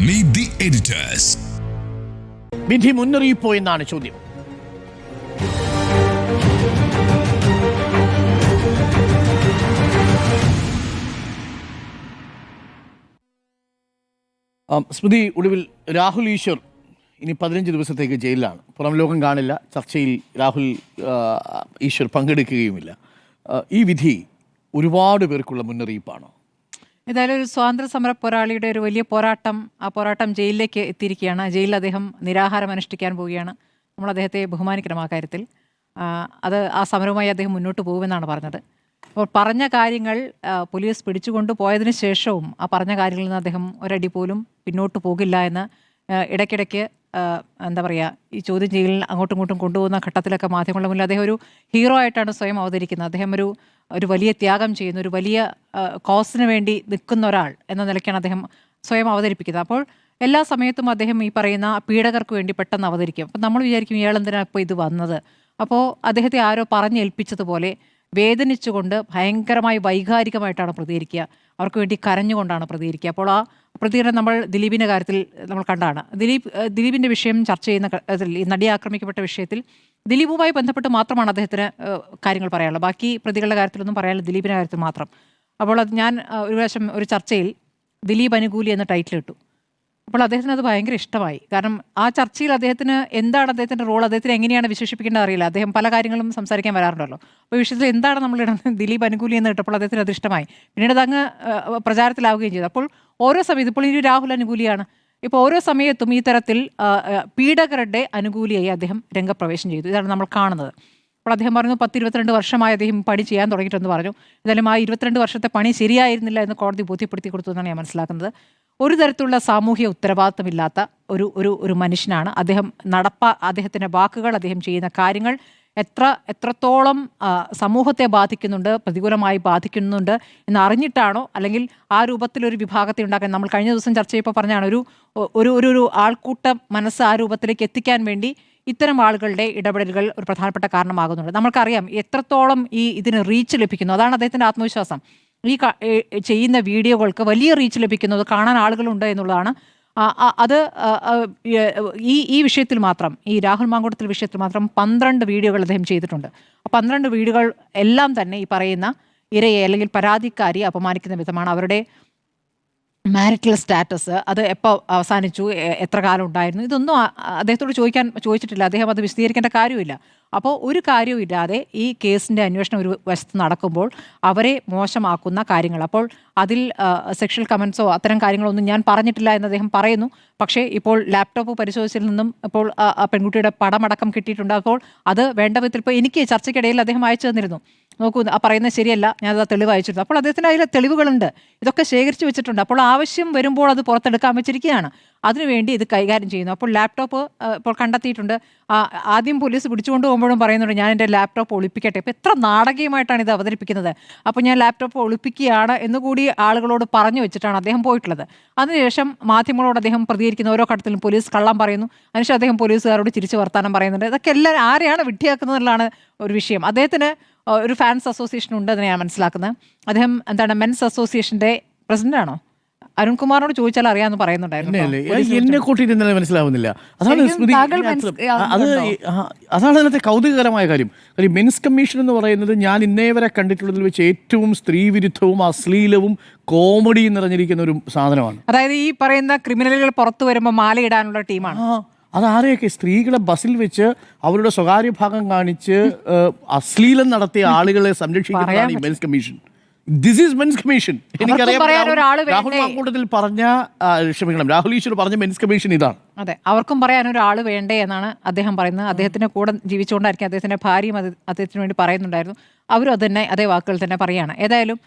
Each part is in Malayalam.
Meet the editors. വിധി മുന്നറിയിപ്പോ എന്നാണ് ചോദ്യം. സ്മൃതി, ഒടുവിൽ രാഹുൽ ഈശ്വർ ഇനി 15 ദിവസത്തേക്ക് ജയിലിലാണ്. പുറം ലോകം കാണില്ല. ചർച്ചയിൽ രാഹുൽ ഈശ്വർ പങ്കെടുക്കുകയുമില്ല. ഈ വിധി ഒരുപാട് പേർക്കുള്ള മുന്നറിയിപ്പാണോ? ഏതായാലും ഒരു സ്വാതന്ത്ര്യ സമര പോരാളിയുടെ ഒരു വലിയ പോരാട്ടം, ആ പോരാട്ടം ജയിലിലേക്ക് എത്തിയിരിക്കുകയാണ്. ജയിലിൽ അദ്ദേഹം നിരാഹാരം അനുഷ്ഠിക്കാൻ പോവുകയാണ്. നമ്മൾ അദ്ദേഹത്തെ ബഹുമാനിക്കണം ആ കാര്യത്തിൽ. അത് ആ സമരവുമായി അദ്ദേഹം മുന്നോട്ട് പോകുമെന്നാണ് പറഞ്ഞത്. അപ്പോൾ പറഞ്ഞ കാര്യങ്ങൾ പോലീസ് പിടിച്ചുകൊണ്ട് പോയതിന് ശേഷവും ആ പറഞ്ഞ കാര്യങ്ങളിൽ നിന്ന് അദ്ദേഹം ഒരടി പോലും പിന്നോട്ട് പോകില്ല എന്ന് ഇടയ്ക്കിടയ്ക്ക് എന്താ പറയുക, ഈ ചോദ്യം ചെയ്യലിൽ അങ്ങോട്ടും ഇങ്ങോട്ടും കൊണ്ടുപോകുന്ന ഘട്ടത്തിലൊക്കെ മാധ്യമങ്ങളുടെ മുന്നിൽ അദ്ദേഹം ഒരു ഹീറോ ആയിട്ടാണ് സ്വയം അവതരിക്കുന്നത്. അദ്ദേഹം ഒരു വലിയ ത്യാഗം ചെയ്യുന്ന, ഒരു വലിയ കോസിന് വേണ്ടി നിൽക്കുന്ന ഒരാൾ എന്ന നിലയ്ക്കാണ് അദ്ദേഹം സ്വയം അവതരിപ്പിക്കുന്നത്. അപ്പോൾ എല്ലാ സമയത്തും അദ്ദേഹം ഈ പറയുന്ന പീഡകർക്ക് വേണ്ടി പെട്ടെന്ന് അവതരിക്കും. അപ്പം നമ്മൾ വിചാരിക്കും ഇയാളെന്തിനാണ് ഇപ്പോൾ ഇത് വന്നത്. അപ്പോൾ അദ്ദേഹത്തെ ആരോ പറഞ്ഞേൽപ്പിച്ചതുപോലെ വേദനിച്ചുകൊണ്ട് ഭയങ്കരമായി വൈകാരികമായിട്ടാണ് പ്രതികരിക്കുക. അവർക്ക് വേണ്ടി കരഞ്ഞുകൊണ്ടാണ് പ്രതികരിക്കുക. അപ്പോൾ ആ പ്രതികരണം നമ്മൾ ദിലീപിൻ്റെ കാര്യത്തിൽ നമ്മൾ കണ്ടാണ്. ദിലീപിൻ്റെ വിഷയം ചർച്ച ചെയ്യുന്ന ഈ നടി ആക്രമിക്കപ്പെട്ട വിഷയത്തിൽ ദിലീപുമായി ബന്ധപ്പെട്ട് മാത്രമാണ് അദ്ദേഹത്തിന് കാര്യങ്ങൾ പറയാനുള്ളത്. ബാക്കി പ്രതികളുടെ കാര്യത്തിലൊന്നും പറയാനില്ല, ദിലീപിൻ്റെ കാര്യത്തിൽ മാത്രം. അപ്പോൾ അത് ഞാൻ ഒരു പ്രാവശ്യം ഒരു ചർച്ചയിൽ ദിലീപ് അനുകൂലി എന്ന ടൈറ്റിൽ ഇട്ടു. അപ്പോൾ അദ്ദേഹത്തിന് അത് ഭയങ്കര ഇഷ്ടമായി. കാരണം ആ ചർച്ചയിൽ അദ്ദേഹത്തിന് എന്താണ് അദ്ദേഹത്തിൻ്റെ റോൾ, അദ്ദേഹത്തിന് എങ്ങനെയാണ് വിശേഷിപ്പിക്കേണ്ടത് അറിയില്ല. അദ്ദേഹം പല കാര്യങ്ങളും സംസാരിക്കാൻ വരാറുണ്ടല്ലോ. അപ്പോൾ ഈ വിഷയത്തിൽ എന്താണ് നമ്മൾ ഇടുന്നത്, ദിലീപ് അനുകൂലി എന്ന് ഇട്ടപ്പോൾ അദ്ദേഹത്തിന് അത് ഇഷ്ടമായി. പിന്നീട് അതങ്ങ് പ്രചാരത്തിലാവുകയും ചെയ്തു. അപ്പോൾ ഓരോ സമയത്ത് ഇപ്പോൾ ഈ രാഹുൽ അനുകൂലിയാണ്. ഇപ്പോൾ ഓരോ സമയത്തും ഈ തരത്തിൽ പീഡകരുടെ അനുകൂലിയായി അദ്ദേഹം രംഗപ്രവേശം ചെയ്തു. ഇതാണ് നമ്മൾ കാണുന്നത്. അപ്പോൾ അദ്ദേഹം പറഞ്ഞു 10-22 വർഷമായി അദ്ദേഹം പണി ചെയ്യാൻ തുടങ്ങിയിട്ടെന്ന് പറഞ്ഞു. എന്തായാലും ആ 22 വർഷത്തെ പണി ശരിയായിരുന്നില്ല എന്ന് കോടതി ബോധ്യപ്പെടുത്തി കൊടുത്തു എന്നാണ് ഞാൻ മനസ്സിലാക്കുന്നത്. ഒരു തരത്തിലുള്ള സാമൂഹ്യ ഉത്തരവാദിത്തമില്ലാത്ത ഒരു മനുഷ്യനാണ് അദ്ദേഹം. അദ്ദേഹത്തിൻ്റെ വാക്കുകൾ, അദ്ദേഹം ചെയ്യുന്ന കാര്യങ്ങൾ എത്രത്തോളം സമൂഹത്തെ ബാധിക്കുന്നുണ്ട്, പ്രതികൂലമായി ബാധിക്കുന്നുണ്ട് എന്ന് അറിഞ്ഞിട്ടാണോ, അല്ലെങ്കിൽ ആ രൂപത്തിലൊരു വിഭാഗത്തെ ഉണ്ടാക്കാൻ നമ്മൾ കഴിഞ്ഞ ദിവസം ചർച്ച ചെയ്യപ്പോൾ പറഞ്ഞാണ് ഒരു ആൾക്കൂട്ടം മനസ്സ് ആ രൂപത്തിലേക്ക് എത്തിക്കാൻ വേണ്ടി ഇത്തരം ആളുകളുടെ ഇടപെടലുകൾ ഒരു പ്രധാനപ്പെട്ട കാരണമാകുന്നുണ്ട്. നമ്മൾക്കറിയാം എത്രത്തോളം ഇതിന് റീച്ച് ലഭിക്കുന്നു. അതാണ് അദ്ദേഹത്തിൻ്റെ ആത്മവിശ്വാസം. ഈ ചെയ്യുന്ന വീഡിയോകൾക്ക് വലിയ റീച്ച് ലഭിക്കുന്നത് കാണാൻ ആളുകളുണ്ട് എന്നുള്ളതാണ്. അത് ഈ വിഷയത്തിൽ മാത്രം, ഈ രാഹുൽ മാങ്കൂട്ടത്തിൽ വിഷയത്തിൽ മാത്രം 12 വീഡിയോകൾ അദ്ദേഹം ചെയ്തിട്ടുണ്ട്. ആ 12 വീഡിയോകൾ എല്ലാം തന്നെ ഈ പറയുന്ന ഇരയെ അല്ലെങ്കിൽ പരാതിക്കാരിയെ അപമാനിക്കുന്ന വിധമാണ്. അവരുടെ മാരിറ്റൽ സ്റ്റാറ്റസ്, അത് എപ്പോൾ അവസാനിച്ചു, എത്ര കാലം ഉണ്ടായിരുന്നു, ഇതൊന്നും അദ്ദേഹത്തോട് ചോദിച്ചിട്ടില്ല. അദ്ദേഹം അത് വിശദീകരിക്കേണ്ട കാര്യമില്ല. അപ്പോൾ ഒരു കാര്യവും ഇല്ലാതെ ഈ കേസിൻ്റെ അന്വേഷണം ഒരു വശത്ത് നടക്കുമ്പോൾ അവരെ മോശമാക്കുന്ന കാര്യങ്ങൾ, അപ്പോൾ അതിൽ സെക്ഷൽ കമൻസോ അത്തരം കാര്യങ്ങളൊന്നും ഞാൻ പറഞ്ഞിട്ടില്ല എന്ന് അദ്ദേഹം പറയുന്നു. പക്ഷേ ഇപ്പോൾ ലാപ്ടോപ്പ് പരിശോധിച്ചതിൽ നിന്നും ഇപ്പോൾ ആ പെൺകുട്ടിയുടെ പടമടക്കം കിട്ടിയിട്ടുണ്ട്. അപ്പോൾ അത് വേണ്ട വിധത്തിൽ ഇപ്പോൾ എനിക്ക് ചർച്ചയ്ക്കിടയിൽ അദ്ദേഹം അയച്ചു തന്നിരുന്നു. നോക്കൂ, ആ പറയുന്നത് ശരിയല്ല, ഞാനത് തെളിവ് അയച്ചിരുന്നു. അപ്പോൾ അദ്ദേഹത്തിന് അതിൽ തെളിവുകളുണ്ട്, ഇതൊക്കെ ശേഖരിച്ച് വെച്ചിട്ടുണ്ട്. അപ്പോൾ ആവശ്യം വരുമ്പോൾ അത് പുറത്തെടുക്കാൻ വെച്ചിരിക്കുകയാണ്. അതിനുവേണ്ടി ഇത് കൈകാര്യം ചെയ്യുന്നു. അപ്പോൾ ലാപ്ടോപ്പ് ഇപ്പോൾ കണ്ടെത്തിയിട്ടുണ്ട്. ആദ്യം പോലീസ് പിടിച്ചുകൊണ്ട് പോകുമ്പോഴും പറയുന്നുണ്ട് ഞാൻ എൻ്റെ ലാപ്ടോപ്പ് ഒളിപ്പിക്കട്ടെ. ഇപ്പോൾ എത്ര നാടകീയമായിട്ടാണ് ഇത് അവതരിപ്പിക്കുന്നത്. അപ്പോൾ ഞാൻ ലാപ്ടോപ്പ് ഒളിപ്പിക്കുകയാണ് എന്നുകൂടി ആളുകളോട് പറഞ്ഞു വെച്ചിട്ടാണ് അദ്ദേഹം പോയിട്ടുള്ളത്. അതിനുശേഷം മാധ്യമങ്ങളോട് അദ്ദേഹം പ്രതികരിക്കുന്ന ഓരോ ഘട്ടത്തിലും പോലീസ് കള്ളം പറയുന്നു. അതിനുശേഷം അദ്ദേഹം പോലീസുകാരോട് ചിരിച്ച് വർത്താനം പറയുന്നുണ്ട്. ഇതൊക്കെ എല്ലാം ആരെയാണ് വിഡ്ഢിയാക്കുന്നതെന്നുള്ളതാണ് ഒരു വിഷയം. അദ്ദേഹത്തിന് ഒരു ഫാൻസ് അസോസിയേഷൻ ഉണ്ടെന്ന് ഞാൻ മനസ്സിലാക്കുന്നത്. അദ്ദേഹം എന്താണ് മെൻസ് അസോസിയേഷന്റെ പ്രസിഡന്റാണോ? അരുൺകുമാറിനോട് ചോദിച്ചാൽ അറിയാമെന്ന് പറയുന്നുണ്ടായിരുന്നു. എന്നെ കൂട്ടിയിട്ട് ഇന്നലെ മനസ്സിലാവുന്നില്ല. അതാണ് അതിനകത്തെ കൗതുകകരമായ കാര്യം. മെൻസ് കമ്മീഷൻ എന്ന് പറയുന്നത് ഞാൻ ഇന്നേ വരെ കണ്ടിട്ടുള്ളതിൽ വെച്ച് ഏറ്റവും സ്ത്രീവിരുദ്ധവും അശ്ലീലവും കോമഡിയും നിറഞ്ഞിരിക്കുന്ന ഒരു സാധനമാണ്. അതായത് ഈ പറയുന്ന ക്രിമിനലുകൾ പുറത്തു വരുമ്പോൾ മാലയിടാനുള്ള ടീമാണ്. അതാരെയൊക്കെ സ്ത്രീകളെ ബസ്സിൽ വെച്ച് അവരുടെ സ്വകാര്യ ഭാഗം കാണിച്ച് അശ്ലീലം നടത്തിയ ആളുകളെ സംരക്ഷിക്കുന്നതാണ് ഈ men's commission. This is men's commission. എനിക്കറിയാം രാഹുൽ മാങ്കൂട്ടത്തിൽ പറഞ്ഞ രാഹുൽ ഈശ്വർ പറഞ്ഞ മെൻസ് കമ്മീഷൻ ഇതാണ്. അതെ, അവർക്കും പറയാൻ ഒരാൾ വേണ്ടേ എന്നാണ് അദ്ദേഹം പറയുന്നത്. അദ്ദേഹത്തിന്റെ കൂടെ ജീവിച്ചുകൊണ്ടായിരിക്കും അദ്ദേഹത്തിന്റെ ഭാര്യയും അദ്ദേഹത്തിന് വേണ്ടി പറയുന്നുണ്ടായിരുന്നു. അവരും അത് തന്നെ അതേ വാക്കുകൾ തന്നെ പറയുകയാണ്. ഏതായാലും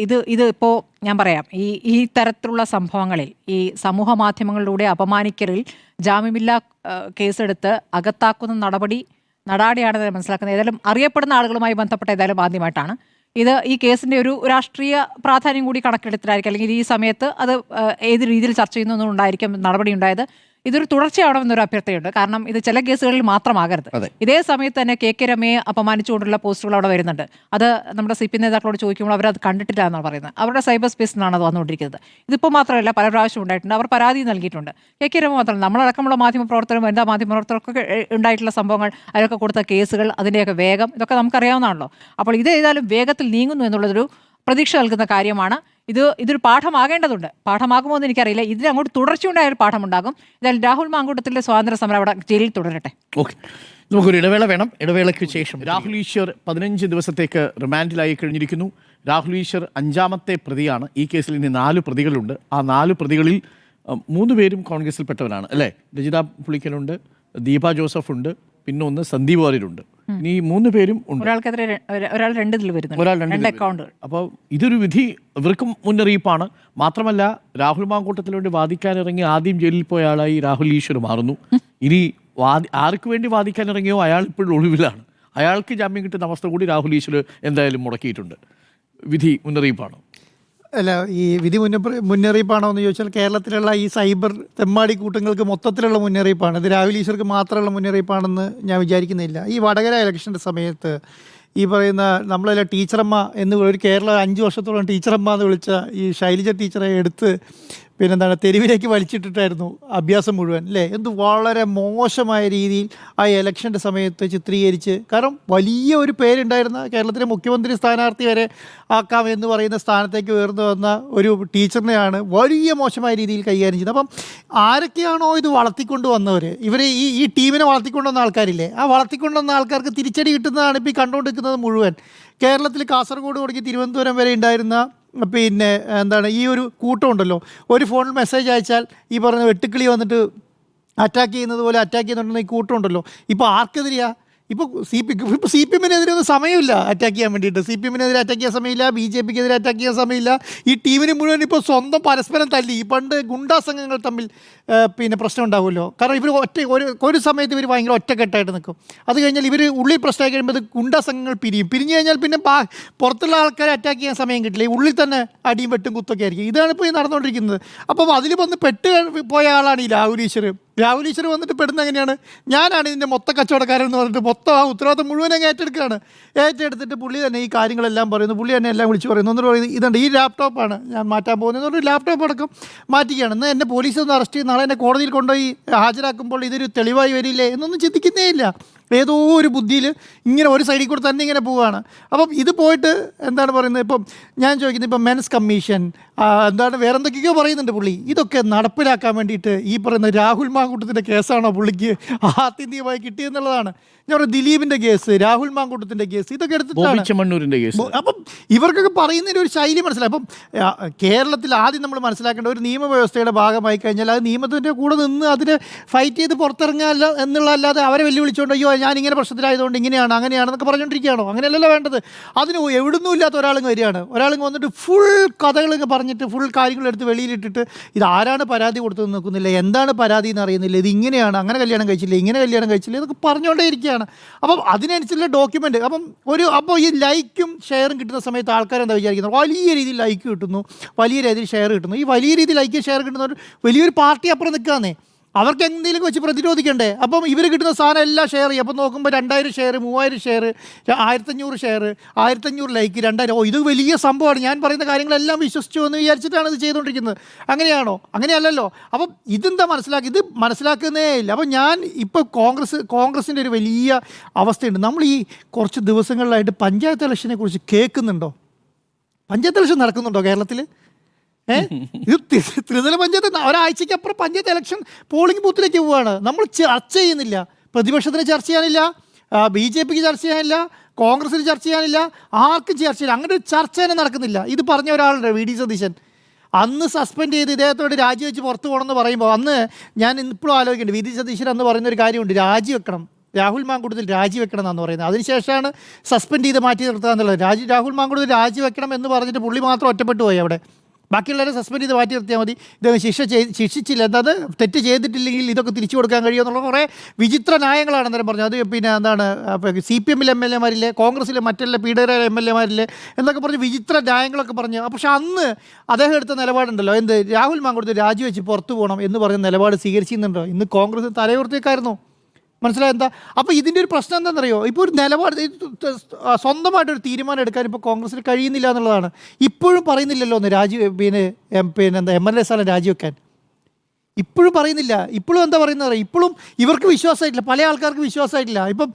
ഇത് ഇപ്പോൾ ഞാൻ പറയാം, ഈ തരത്തിലുള്ള സംഭവങ്ങളിൽ, ഈ സമൂഹ മാധ്യമങ്ങളിലൂടെ അപമാനിക്കലിൽ ജാമ്യമില്ലാ കേസെടുത്ത് അകത്താക്കുന്ന നടാടിയാണെന്ന് മനസ്സിലാക്കുന്നത്. ഏതായാലും അറിയപ്പെടുന്ന ആളുകളുമായി ബന്ധപ്പെട്ട ഏതായാലും ആദ്യമായിട്ടാണ് ഈ കേസിൻ്റെ ഒരു രാഷ്ട്രീയ പ്രാധാന്യം കൂടി കണക്കിലെടുത്തിട്ടായിരിക്കും, അല്ലെങ്കിൽ ഈ സമയത്ത് അത് ഏത് രീതിയിൽ ചർച്ച ചെയ്യുന്നൊന്നും ഉണ്ടായിരിക്കും നടപടി ഉണ്ടായത്. ഇതൊരു തുടർച്ചയാവണമെന്നൊരു അഭ്യർത്ഥനയുണ്ട്. കാരണം ഇത് ചില കേസുകളിൽ മാത്രമാകരുത്. ഇതേ സമയത്ത് തന്നെ കെ രമയെ അപമാനിച്ചുകൊണ്ടുള്ള പോസ്റ്റുകൾ അവിടെ വരുന്നുണ്ട്. അത് നമ്മുടെ CPI നേതാക്കളോട് ചോദിക്കുമ്പോൾ അവരത് കണ്ടിട്ടില്ല എന്നാണ് പറയുന്നത്. അവരുടെ സൈബർ സ്പേസിൽ നിന്നാണ് അത് വന്നുകൊണ്ടിരിക്കുന്നത്. ഇതിപ്പോൾ മാത്രമല്ല, പല പ്രാവശ്യം ഉണ്ടായിട്ടുണ്ട്. അവർ പരാതി നൽകിയിട്ടുണ്ട്. കെ രമ മാത്രമല്ല, നമ്മളടക്കമുള്ള മാധ്യമപ്രവർത്തകരും വനിതാ മാധ്യമപ്രവർത്തകർക്കൊക്കെ ഉണ്ടായിട്ടുള്ള സംഭവങ്ങൾ, അതിലൊക്കെ കൊടുത്ത കേസുകൾ, അതിൻ്റെയൊക്കെ വേഗം, ഇതൊക്കെ നമുക്കറിയാവുന്നതാണല്ലോ. അപ്പോൾ ഇത് ഏതായാലും വേഗത്തിൽ നീങ്ങുന്നു എന്നുള്ളതൊരു പ്രതീക്ഷ നൽകുന്ന കാര്യമാണ്. ഇതൊരു പാഠമാകേണ്ടതുണ്ട്. പാഠമാകുമോ എന്ന് എനിക്കറിയില്ല. ഇതിനങ്ങോട്ട് തുടർച്ചയുണ്ടായ ഒരു പാഠമുണ്ടാകും. എന്തായാലും രാഹുൽ മാങ്കൂട്ടത്തിലെ സ്വാതന്ത്ര്യ സമരം അവിടെ ജയിലിൽ തുടരട്ടെ. ഓക്കെ, നമുക്കൊരു ഇടവേള വേണം. ഇടവേളയ്ക്ക് ശേഷം രാഹുൽ ഈശ്വർ 15 ദിവസത്തേക്ക് റിമാൻഡിലായി കഴിഞ്ഞിരിക്കുന്നു. രാഹുൽ ഈശ്വർ 5ാമത്തെ പ്രതിയാണ്. ഈ കേസിൽ ഇനി 4 പ്രതികളുണ്ട്. ആ 4 പ്രതികളിൽ 3 പേരും കോൺഗ്രസിൽപ്പെട്ടവരാണ് അല്ലേ? രജിത പുളിക്കലുണ്ട്, ദീപ ജോസഫ് ഉണ്ട്, പിന്നെ ഒന്ന് സന്ദീപ് വാര്യരുണ്ട്. ഇനി 3 പേരും ഉണ്ട്. ഒരാൾക്കെതിരെ ഒരാൾ 2 വരുന്നുണ്ട്, 2 അക്കൗണ്ടുകൾ. അപ്പോൾ ഇതൊരു വിധി ഇവർക്കും മുന്നറിയിപ്പാണ്. മാത്രമല്ല, രാഹുൽ മാങ്കൂട്ടത്തിന് വേണ്ടി വാദിക്കാനിറങ്ങി ആദ്യം ജയിലിൽ പോയ ആളായി രാഹുൽ ഈശ്വർ മാറുന്നു. ഇനി ആർക്ക് വേണ്ടി വാദിക്കാനിറങ്ങിയോ അയാൾ ഇപ്പോഴും ഒളിവിലാണ്. അയാൾക്ക് ജാമ്യം കിട്ടുന്ന അവസ്ഥ കൂടി രാഹുൽ ഈശ്വർ എന്തായാലും മുടക്കിയിട്ടുണ്ട്. വിധി മുന്നറിയിപ്പാണ്. അല്ല, ഈ വിധി മുന്നറിയിപ്പാണോ എന്ന് ചോദിച്ചാൽ കേരളത്തിലുള്ള ഈ സൈബർ തെമ്മാടി കൂട്ടങ്ങൾക്ക് മൊത്തത്തിലുള്ള മുന്നറിയിപ്പാണ്. ഇത് രാഹുൽ ഈശ്വർക്ക് മാത്രമുള്ള മുന്നറിയിപ്പാണെന്ന് ഞാൻ വിചാരിക്കുന്നില്ല. ഈ വടകര ഇലക്ഷൻ്റെ സമയത്ത് ഈ പറയുന്ന നമ്മളെല്ലാം ടീച്ചറമ്മ എന്ന് ഒരു കേരള 5 വർഷത്തോളം ടീച്ചറമ്മ എന്ന് വിളിച്ച ഈ ശൈലജ ടീച്ചറെ എടുത്ത് പിന്നെന്താണ് തെരുവിലേക്ക് വലിച്ചിട്ടിട്ടായിരുന്നു അഭ്യാസം മുഴുവൻ അല്ലേ? എന്ത് വളരെ മോശമായ രീതിയിൽ ആ ഇലക്ഷൻ്റെ സമയത്ത് ചിത്രീകരിച്ച്, കാരണം വലിയ ഒരു പേരുണ്ടായിരുന്ന കേരളത്തിലെ മുഖ്യമന്ത്രി സ്ഥാനാർത്ഥി വരെ ആക്കാം എന്ന് പറയുന്ന സ്ഥാനത്തേക്ക് ഉയർന്നു വന്ന ഒരു ടീച്ചറിനെയാണ് വലിയ മോശമായ രീതിയിൽ കൈകാര്യം ചെയ്തത്. അപ്പം ആരൊക്കെയാണോ ഇത് വളർത്തിക്കൊണ്ട് വന്നവർ, ഇവർ ഈ ടീമിനെ വളർത്തിക്കൊണ്ട് വന്ന ആൾക്കാരില്ലേ, ആ വളർത്തിക്കൊണ്ട് വന്ന ആൾക്കാർക്ക് തിരിച്ചടി കിട്ടുന്നതാണ് ഇപ്പോൾ ഈ കണ്ടുകൊണ്ടിരിക്കുന്നത് മുഴുവൻ. കേരളത്തിൽ കാസർഗോഡ് തുടങ്ങി തിരുവനന്തപുരം വരെ ഉണ്ടായിരുന്ന പിന്നെ എന്താണ് ഈ ഒരു കൂട്ടം ഉണ്ടല്ലോ, ഒരു ഫോണിൽ മെസ്സേജ് അയച്ചാൽ ഈ പറഞ്ഞ വെട്ടുക്കിളി വന്നിട്ട് അറ്റാക്ക് ചെയ്യുന്നത് പോലെ അറ്റാക്ക് ചെയ്യുന്നുണ്ടെന്ന ഈ കൂട്ടം ഉണ്ടല്ലോ. ഇപ്പോൾ ആർക്കെതിരെയാണ്? ഇപ്പോൾ CPM-നെതിരെ ഒന്നും സമയമില്ല അറ്റാക്ക് ചെയ്യാൻ വേണ്ടിയിട്ട്. CPM-നെതിരെ അറ്റാക്ക് ചെയ്യാൻ സമയമില്ല, BJP-ക്കെതിരെ അറ്റാക്ക് ചെയ്യാൻ സമയമില്ല. ഈ ടീമിന് മുഴുവൻ ഇപ്പോൾ സ്വന്തം പരസ്പരം തല്ലി. ഈ പണ്ട് ഗുണ്ടാ സംഘങ്ങൾ തമ്മിൽ പിന്നെ പ്രശ്നം ഉണ്ടാവുമല്ലോ. കാരണം ഇവർ ഒരു സമയത്ത് ഇവർ ഭയങ്കര ഒറ്റക്കെട്ടായിട്ട് നിൽക്കും. അത് കഴിഞ്ഞാൽ ഇവർ ഉള്ളിൽ പ്രശ്നമായി കഴിയുമ്പോൾ ഇത് ഗുണ്ടാ സംഘങ്ങൾ പിരിഞ്ഞു കഴിഞ്ഞാൽ പിന്നെ പുറത്തുള്ള ആൾക്കാരെ അറ്റാക്ക് ചെയ്യാൻ സമയം കിട്ടില്ല. ഈ ഉള്ളിൽ തന്നെ അടിയും വെട്ടും കുത്തൊക്കെ ആയിരിക്കും. ഇതാണ് ഇപ്പോൾ ഈ നടന്നുകൊണ്ടിരിക്കുന്നത്. അപ്പം അതിൽ വന്ന് പോയ ആളാണ് ഈ രാഹുൽ ഈശ്വർ. രാഹുൽ ഈശ്വർ വന്നിട്ട് പെടുന്ന എങ്ങനെയാണ്, ഞാനാണ് ഇതിൻ്റെ മൊത്ത കച്ചവടക്കാരൻ എന്ന് പറഞ്ഞിട്ട് മൊത്തം ആ ഉത്തരവാദിത്തം മുഴുവൻ ഏറ്റെടുക്കുകയാണ്. ഏറ്റെടുത്തിട്ട് പുള്ളി തന്നെ ഈ കാര്യങ്ങളെല്ലാം പറയുന്നു. പുള്ളി തന്നെ എല്ലാം വിളിച്ച് പറയുന്നു. എന്നിട്ട് പറയുന്നത് ഇതുണ്ട്, ഈ ലാപ്ടോപ്പാണ് ഞാൻ മാറ്റാൻ പോകുന്നത് എന്ന് പറഞ്ഞിട്ട് ലാപ്ടോപ്പ് അടക്കം മാറ്റുകയാണ്. എന്നാൽ എന്നെ പോലീസ് ഒന്ന് അറസ്റ്റ് ചെയ്ത് നാളെ എന്നെ കോടതിയിൽ കൊണ്ടുപോയി ഹാജരാക്കുമ്പോൾ ഇതൊരു തെളിവായി വരില്ലേ എന്നൊന്നും ചിന്തിക്കുന്നേ ഇല്ല. ഏതോ ഒരു ബുദ്ധിയിൽ ഇങ്ങനെ ഒരു സൈഡിൽ കൂടെ തന്നെ ഇങ്ങനെ പോവുകയാണ്. അപ്പം ഇത് പോയിട്ട് എന്താണ് പറയുന്നത്, ഇപ്പം ഞാൻ ചോദിക്കുന്നത്, ഇപ്പം മെൻസ് കമ്മീഷൻ എന്താണ് വേറെ എന്തൊക്കെയോ പറയുന്നുണ്ട് പുള്ളി. ഇതൊക്കെ നടപ്പിലാക്കാൻ വേണ്ടിയിട്ട് ഈ പറയുന്ന രാഹുൽ മാങ്കൂട്ടത്തിൻ്റെ കേസാണോ പുള്ളിക്ക് ആത്യന്തികമായി കിട്ടിയെന്നുള്ളതാണ്. ഞാൻ പറയുന്നത് ദിലീപിൻ്റെ കേസ്, രാഹുൽ മാങ്കൂട്ടത്തിൻ്റെ കേസ്, ഇതൊക്കെ എടുത്തിട്ടാണ്. അപ്പം ഇവർക്കൊക്കെ പറയുന്നതിൻ്റെ ഒരു ശൈലി മനസ്സിലായി. അപ്പം കേരളത്തിൽ ആദ്യം നമ്മൾ മനസ്സിലാക്കേണ്ട ഒരു നിയമവ്യവസ്ഥയുടെ ഭാഗമായി കഴിഞ്ഞാൽ അത് നിയമത്തിൻ്റെ കൂടെ നിന്ന് അതിനെ ഫൈറ്റ് ചെയ്ത് പുറത്തിറങ്ങാല്ല എന്നുള്ളതല്ലാതെ അവരെ വെല്ലുവിളിച്ചുകൊണ്ട് അയ്യോ ഞാൻ ഇങ്ങനെ പ്രശ്നത്തിലായതുകൊണ്ട് ഇങ്ങനെയാണ് അങ്ങനെയാണെന്നൊക്കെ പറഞ്ഞുകൊണ്ടിരിക്കുകയാണോ? അങ്ങനെയല്ലല്ലോ വേണ്ടത്. അതിന് എവിടുന്നും ഇല്ലാത്ത ഒരാളും വരികയാണ്. ഒരാളും വന്നിട്ട് ഫുൾ കഥകളൊക്കെ പറഞ്ഞിട്ട് ഫുൾ കാര്യങ്ങളെടുത്ത് വെളിയിലിട്ടിട്ട് ഇതാരാണ് പരാതി കൊടുത്തതെന്ന് നോക്കുന്നില്ല, എന്താണ് പരാതി എന്ന് അറിയുന്നില്ല, ഇത് ഇങ്ങനെയാണ്, അങ്ങനെ കല്യാണം കഴിച്ചില്ല, ഇങ്ങനെ കല്യാണം കഴിച്ചില്ല, ഇതൊക്കെ പറഞ്ഞുകൊണ്ടേ ഇരിക്കുകയാണ്. അപ്പം അതിനനുസരിച്ചുള്ള ഡോക്യുമെൻ്റ്. അപ്പോൾ ഈ ലൈക്കും ഷെയറും കിട്ടുന്ന സമയത്ത് ആൾക്കാരെന്താ വിചാരിക്കുന്നത്, വലിയ രീതിയിൽ ലൈക്ക് കിട്ടുന്നു, വലിയ രീതിയിൽ ഷെയർ കിട്ടുന്നു. ഈ വലിയ രീതിയിൽ ലൈക്ക് ഷെയർ കിട്ടുന്നവർ വലിയൊരു പാർട്ടി അപ്പുറം നിൽക്കാന്നേ, അവർക്ക് എന്തെങ്കിലും വെച്ച് പ്രതിരോധിക്കണ്ടേ? അപ്പം ഇവർ കിട്ടുന്ന സാധനം എല്ലാം ഷെയർ ചെയ്യും. അപ്പം നോക്കുമ്പോൾ 2000 ഷെയർ, 3000 ഷെയർ, 1500 ഷെയർ, 1500 ലൈക്ക്, 2000. ഇത് വലിയ സംഭവമാണ്. ഞാൻ പറയുന്ന കാര്യങ്ങളെല്ലാം വിശ്വസിച്ചു എന്ന് വിചാരിച്ചിട്ടാണ് ഇത് ചെയ്തുകൊണ്ടിരിക്കുന്നത്. അങ്ങനെയാണോ? അങ്ങനെയല്ലല്ലോ. അപ്പം ഇതെന്താ ഇത് മനസ്സിലാക്കുന്നേ ഇല്ല. അപ്പം ഞാൻ ഇപ്പോൾ കോൺഗ്രസിൻ്റെ ഒരു വലിയ അവസ്ഥയുണ്ട്. നമ്മൾ ഈ കുറച്ച് ദിവസങ്ങളിലായിട്ട് പഞ്ചായത്ത് ഇലക്ഷനെ കുറിച്ച് കേൾക്കുന്നുണ്ടോ? പഞ്ചായത്ത് ഇലക്ഷൻ നടക്കുന്നുണ്ടോ കേരളത്തിൽ? ഇത് ത്രിതല പഞ്ചായത്ത് ഒരാഴ്ചയ്ക്കപ്പുറം പഞ്ചായത്ത് ഇലക്ഷൻ പോളിംഗ് ബൂത്തിലേക്ക് പോവുകയാണ്. നമ്മൾ ചർച്ച ചെയ്യുന്നില്ല. പ്രതിപക്ഷത്തിന് ചർച്ച ചെയ്യാനില്ല, BJPക്ക് ചർച്ച ചെയ്യാനില്ല, കോൺഗ്രസിന് ചർച്ച ചെയ്യാനില്ല, ആർക്കും ചർച്ച ചെയ്യാനില്ല. അങ്ങനെ ഒരു ചർച്ച തന്നെ നടക്കുന്നില്ല. ഇത് പറഞ്ഞ ഒരാളുണ്ട്, VD സതീശൻ. അന്ന് സസ്പെൻഡ് ചെയ്ത് ഇദ്ദേഹത്തോട് രാജിവെച്ച് പുറത്ത് പോകണമെന്ന് പറയുമ്പോൾ അന്ന് ഞാൻ ഇപ്പോഴും ആലോചിക്കുന്നുണ്ട്, VD സതീശൻ അന്ന് പറയുന്നൊരു കാര്യമുണ്ട്, രാജിവെക്കണം, രാഹുൽ മാങ്കൂട്ടത്തിൽ രാജിവെക്കണം എന്നാണ് പറയുന്നത്. അതിനുശേഷമാണ് സസ്പെൻഡ് ചെയ്ത് മാറ്റി നിർത്തുക എന്നുള്ളത്. രാഹുൽ മാങ്കൂട്ടത്തിൽ രാജിവെക്കണം എന്ന് പറഞ്ഞിട്ട് പുള്ളി മാത്രം ഒറ്റപ്പെട്ടു പോയി അവിടെ. ബാക്കിയുള്ളവരെ സസ്പെൻഡ് ചെയ്ത് മാറ്റി നിർത്തിയാൽ മതി. ഇത് ശിക്ഷിച്ചില്ല, എന്താ തെറ്റ് ചെയ്തിട്ടില്ലെങ്കിൽ ഇതൊക്കെ തിരിച്ചു കൊടുക്കാൻ കഴിയുമെന്നുള്ള കുറേ വിചിത്ര ന്യായങ്ങളാണ് അന്നേരം പറഞ്ഞത്. അത് പിന്നെ എന്താണ് CPM MLA-മാരില്ലേ, കോൺഗ്രസ്സിലെ മറ്റുള്ള പീഡകരായ MLA-മാരില്ലേ എന്നൊക്കെ പറഞ്ഞ് വിചിത്ര ന്യായങ്ങളൊക്കെ പറഞ്ഞു. പക്ഷെ അന്ന് അദ്ദേഹം എടുത്ത നിലപാടുണ്ടല്ലോ, എന്ത് രാഹുൽ മാങ്കൂട്ടത്തിൽ രാജിവെച്ച് പുറത്തു പോകണം എന്ന് പറയുന്ന നിലപാട് സ്വീകരിച്ചിരുന്നുണ്ടോ? ഇന്ന് കോൺഗ്രസ് തലയുയർത്തിയേക്കായിരുന്നു. മനസ്സിലായി എന്താ? അപ്പോൾ ഇതിൻ്റെ ഒരു പ്രശ്നം എന്താണെന്നറിയോ? ഇപ്പോൾ ഒരു നിലപാട് സ്വന്തമായിട്ടൊരു തീരുമാനം എടുക്കാൻ ഇപ്പോൾ കോൺഗ്രസിന് കഴിയുന്നില്ല എന്നുള്ളതാണ്. ഇപ്പോഴും പറയുന്നില്ലല്ലോ ഒന്ന് പിന്നെ എന്താ MLA സ്ഥാനം രാജിവെക്കാൻ ഇപ്പോഴും പറയുന്നില്ല. ഇപ്പോഴും എന്താ പറയുന്നത്? ഇപ്പോഴും ഇവർക്ക് വിശ്വാസമായിട്ടില്ല, പല ആൾക്കാർക്ക് വിശ്വാസമായിട്ടില്ല. ഇപ്പം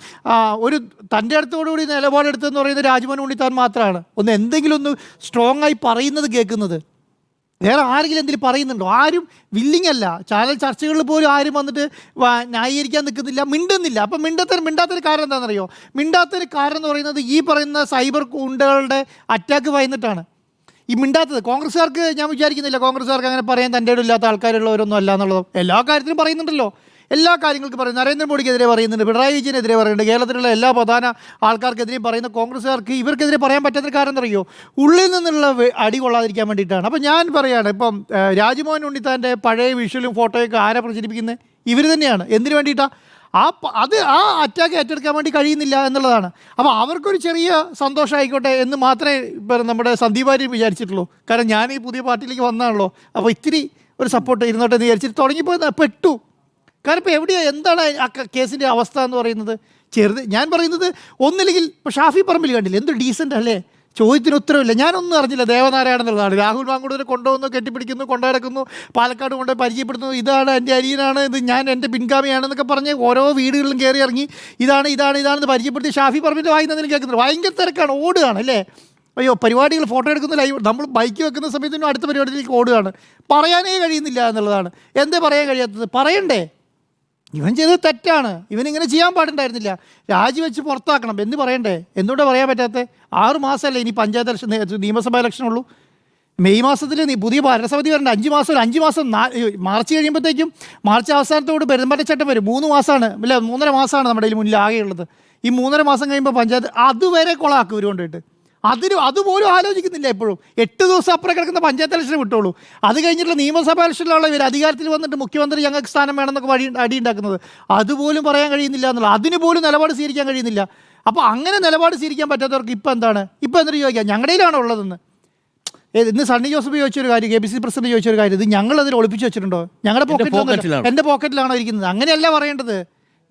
ഒരു തൻ്റെ അടുത്തോടുകൂടി നിലപാടെടുത്തെന്ന് പറയുന്നത് രാജ്മോഹൻ ഉണ്ണിത്താൻ മാത്രമാണ് ഒന്ന് എന്തെങ്കിലും ഒന്ന് സ്ട്രോങ് ആയി പറയുന്നത് കേൾക്കുന്നത്. വേറെ ആരെങ്കിലും എന്തെങ്കിലും പറയുന്നുണ്ടോ? ആരും വില്ലിങ് അല്ല. ചാനൽ ചർച്ചകളിൽ പോലും ആരും വന്നിട്ട് ന്യായീകരിക്കാൻ നിൽക്കുന്നില്ല, മിണ്ടുന്നില്ല. അപ്പം മിണ്ടാത്തൊരു കാരണം എന്താണെന്നറിയോ? മിണ്ടാത്തൊരു കാരണം എന്ന് പറയുന്നത് ഈ പറയുന്ന സൈബർ ഗുണ്ടകളുടെ അറ്റാക്ക് ഭയന്നിട്ടാണ് ഈ മിണ്ടാത്തത്. കോൺഗ്രസ്സുകാർക്ക് ഞാൻ വിചാരിക്കുന്നില്ല കോൺഗ്രസ്സുകാർക്ക് അങ്ങനെ പറയാൻ തൻ്റെ ഇല്ലാത്ത ആൾക്കാരുള്ളവരൊന്നും അല്ല എന്നുള്ളത്. എല്ലാ കാര്യത്തിലും പറയുന്നുണ്ടല്ലോ, എല്ലാ കാര്യങ്ങൾക്കും പറയും. നരേന്ദ്രമോദിക്കെതിരെ പറയുന്നുണ്ട്, പിണറായി വിജയനെതിരെ പറയുന്നുണ്ട്, കേരളത്തിലുള്ള എല്ലാ പ്രധാന ആൾക്കാർക്കെതിരെയും പറയുന്ന കോൺഗ്രസ്സുകാർക്ക് ഇവർക്കെതിരെ പറയാൻ പറ്റാത്ത കാരണം അറിയോ? ഉള്ളിൽ നിന്നുള്ള അടി കൊള്ളാതിരിക്കാൻ വേണ്ടിയിട്ടാണ്. അപ്പോൾ ഞാൻ പറയുകയാണ്, ഇപ്പം രാജ്മോഹൻ ഉണ്ണിത്താൻ്റെ പഴയ വിഷ്വലും ഫോട്ടോയൊക്കെ ആരാ പ്രചരിപ്പിക്കുന്നത്? ഇവർ തന്നെയാണ്. എന്തിനു വേണ്ടിയിട്ടാണ്? ആ അറ്റാക്ക് ഏറ്റെടുക്കാൻ വേണ്ടി കഴിയുന്നില്ല എന്നുള്ളതാണ്. അപ്പോൾ അവർക്കൊരു ചെറിയ സന്തോഷമായിക്കോട്ടെ എന്ന് മാത്രമേ ഇപ്പം നമ്മുടെ സന്ദീപ് വാര്യർ വിചാരിച്ചിട്ടുള്ളൂ. കാരണം ഞാൻ ഈ പുതിയ പാർട്ടിയിലേക്ക് വന്നതാണല്ലോ, അപ്പോൾ ഇത്തിരി ഒരു സപ്പോർട്ട് ഇരുന്നോട്ടെ എന്ന് വിചാരിച്ചിട്ട് തുടങ്ങിപ്പോയി പെട്ടു. കാരണം ഇപ്പോൾ എവിടെയാണ് എന്താണ് ആ കേസിൻ്റെ അവസ്ഥ എന്ന് പറയുന്നത്? ഞാൻ പറയുന്നത് ഒന്നില്ലെങ്കിൽ ഇപ്പോൾ ഷാഫി പറമ്പിൽ കണ്ടില്ല, എന്ത് ഡീസൻ്റ് അല്ലേ? ചോദ്യത്തിന് ഉത്തരവില്ല. ഞാനൊന്നും അറിഞ്ഞില്ല ദേവനാരായണൻ എന്നുള്ളതാണ്. രാഹുൽ മാങ്കൂട്ടത്തിനെ കൊണ്ടുവന്നു, കെട്ടിപ്പിടിക്കുന്നു, കൊണ്ടുനടക്കുന്നു, പാലക്കാട് കൊണ്ട് പരിചയപ്പെടുന്നു, ഇതാണ് എൻ്റെ അനിയനാണ്, ഇത് ഞാൻ എൻ്റെ പിൻഗാമിയാണെന്നൊക്കെ പറഞ്ഞ് ഓരോ വീടുകളിലും കയറി ഇറങ്ങി ഇതാണെന്ന് പരിചയപ്പെടുത്തി ഷാഫി പറമ്പിൻ്റെ വായിന്നതിനും കേൾക്കുന്നത്. ഭയങ്കര തിരക്കാണ്, ഓടുകയാണ് അല്ലേ? അയ്യോ, പരിപാടികൾ ഫോട്ടോ എടുക്കുന്ന ലൈവ് നമ്മൾ ബൈക്ക് വെക്കുന്ന സമയത്തിനും അടുത്ത പരിപാടിയിലേക്ക് ഓടുകയാണ്. പറയാനേ കഴിയുന്നില്ല എന്നുള്ളതാണ്. എന്തേ പറയാൻ കഴിയാത്തത്? പറയണ്ടേ? ഇവൻ ചെയ്തത് തെറ്റാണ്, ഇവനിങ്ങനെ ചെയ്യാൻ പാടുണ്ടായിരുന്നില്ല, രാജിവെച്ച് പുറത്താക്കണം എന്ന് പറയണ്ടേ? എന്തുകൊണ്ടാണ് പറയാൻ പറ്റാത്തത്? 6 മാസമല്ലേ ഇനി പഞ്ചായത്ത് ഇലക്ഷൻ, നിയമസഭാ ഇലക്ഷൻ ഉള്ളൂ. മെയ് മാസത്തിൽ പുതിയ ഭരണസമിതി വരണ്ട, 5 മാസം മാർച്ച് കഴിയുമ്പോഴത്തേക്കും, മാർച്ച് അവസാനത്തോട് പെരുമ്പറ്റച്ചട്ടം വരും. 3 മാസമാണ്, ഇല്ല 3.5 മാസമാണ് നമ്മുടെ ഇതിൽ മുന്നിൽ ആകെയുള്ളത്. ഈ 3.5 മാസം കഴിയുമ്പോൾ പഞ്ചായത്ത് അതുവരെ കൊളാക്കും ഇവർ കൊണ്ടിട്ട്. അതുപോലും ആലോചിക്കുന്നില്ല. എപ്പോഴും 8 ദിവസം അപ്പുറം കിടക്കുന്ന പഞ്ചായത്ത് ഇലക്ഷന് വിട്ടോളൂ. അത് കഴിഞ്ഞിട്ടുള്ള നിയമസഭാ ഇലക്ഷനിലുള്ള ഇവർ അധികാരത്തിൽ വന്നിട്ട് മുഖ്യമന്ത്രി ഞങ്ങൾക്ക് സ്ഥാനം വേണമെന്നൊക്കെ അടിയുണ്ടാക്കുന്നത് അതുപോലും പറയാൻ കഴിയുന്നില്ല എന്നുള്ള, അതിന് പോലും നിലപാട് സ്വീകരിക്കാൻ കഴിയുന്നില്ല. അപ്പോൾ അങ്ങനെ നിലപാട് സ്വീകരിക്കാൻ പറ്റാത്തവർക്ക് ഇപ്പം എന്താണ് എന്തൊരു ചോദിക്കുക? ഞങ്ങളുടെയിലാണോ ഉള്ളതെന്ന്? ഇന്ന് സണ്ണി ജോസഫ് ചോദിച്ചൊരു കാര്യം, KPCC പ്രസിഡന്റ് ചോദിച്ചൊരു കാര്യം, ഇത് ഞങ്ങളതിൽ ഒളിപ്പിച്ച് വെച്ചിട്ടുണ്ടോ? ഞങ്ങളുടെ പോക്കറ്റിലാണോ? എൻ്റെ പോക്കറ്റിലാണോ ഇരിക്കുന്നത്? അങ്ങനെയല്ല പറയേണ്ടത്.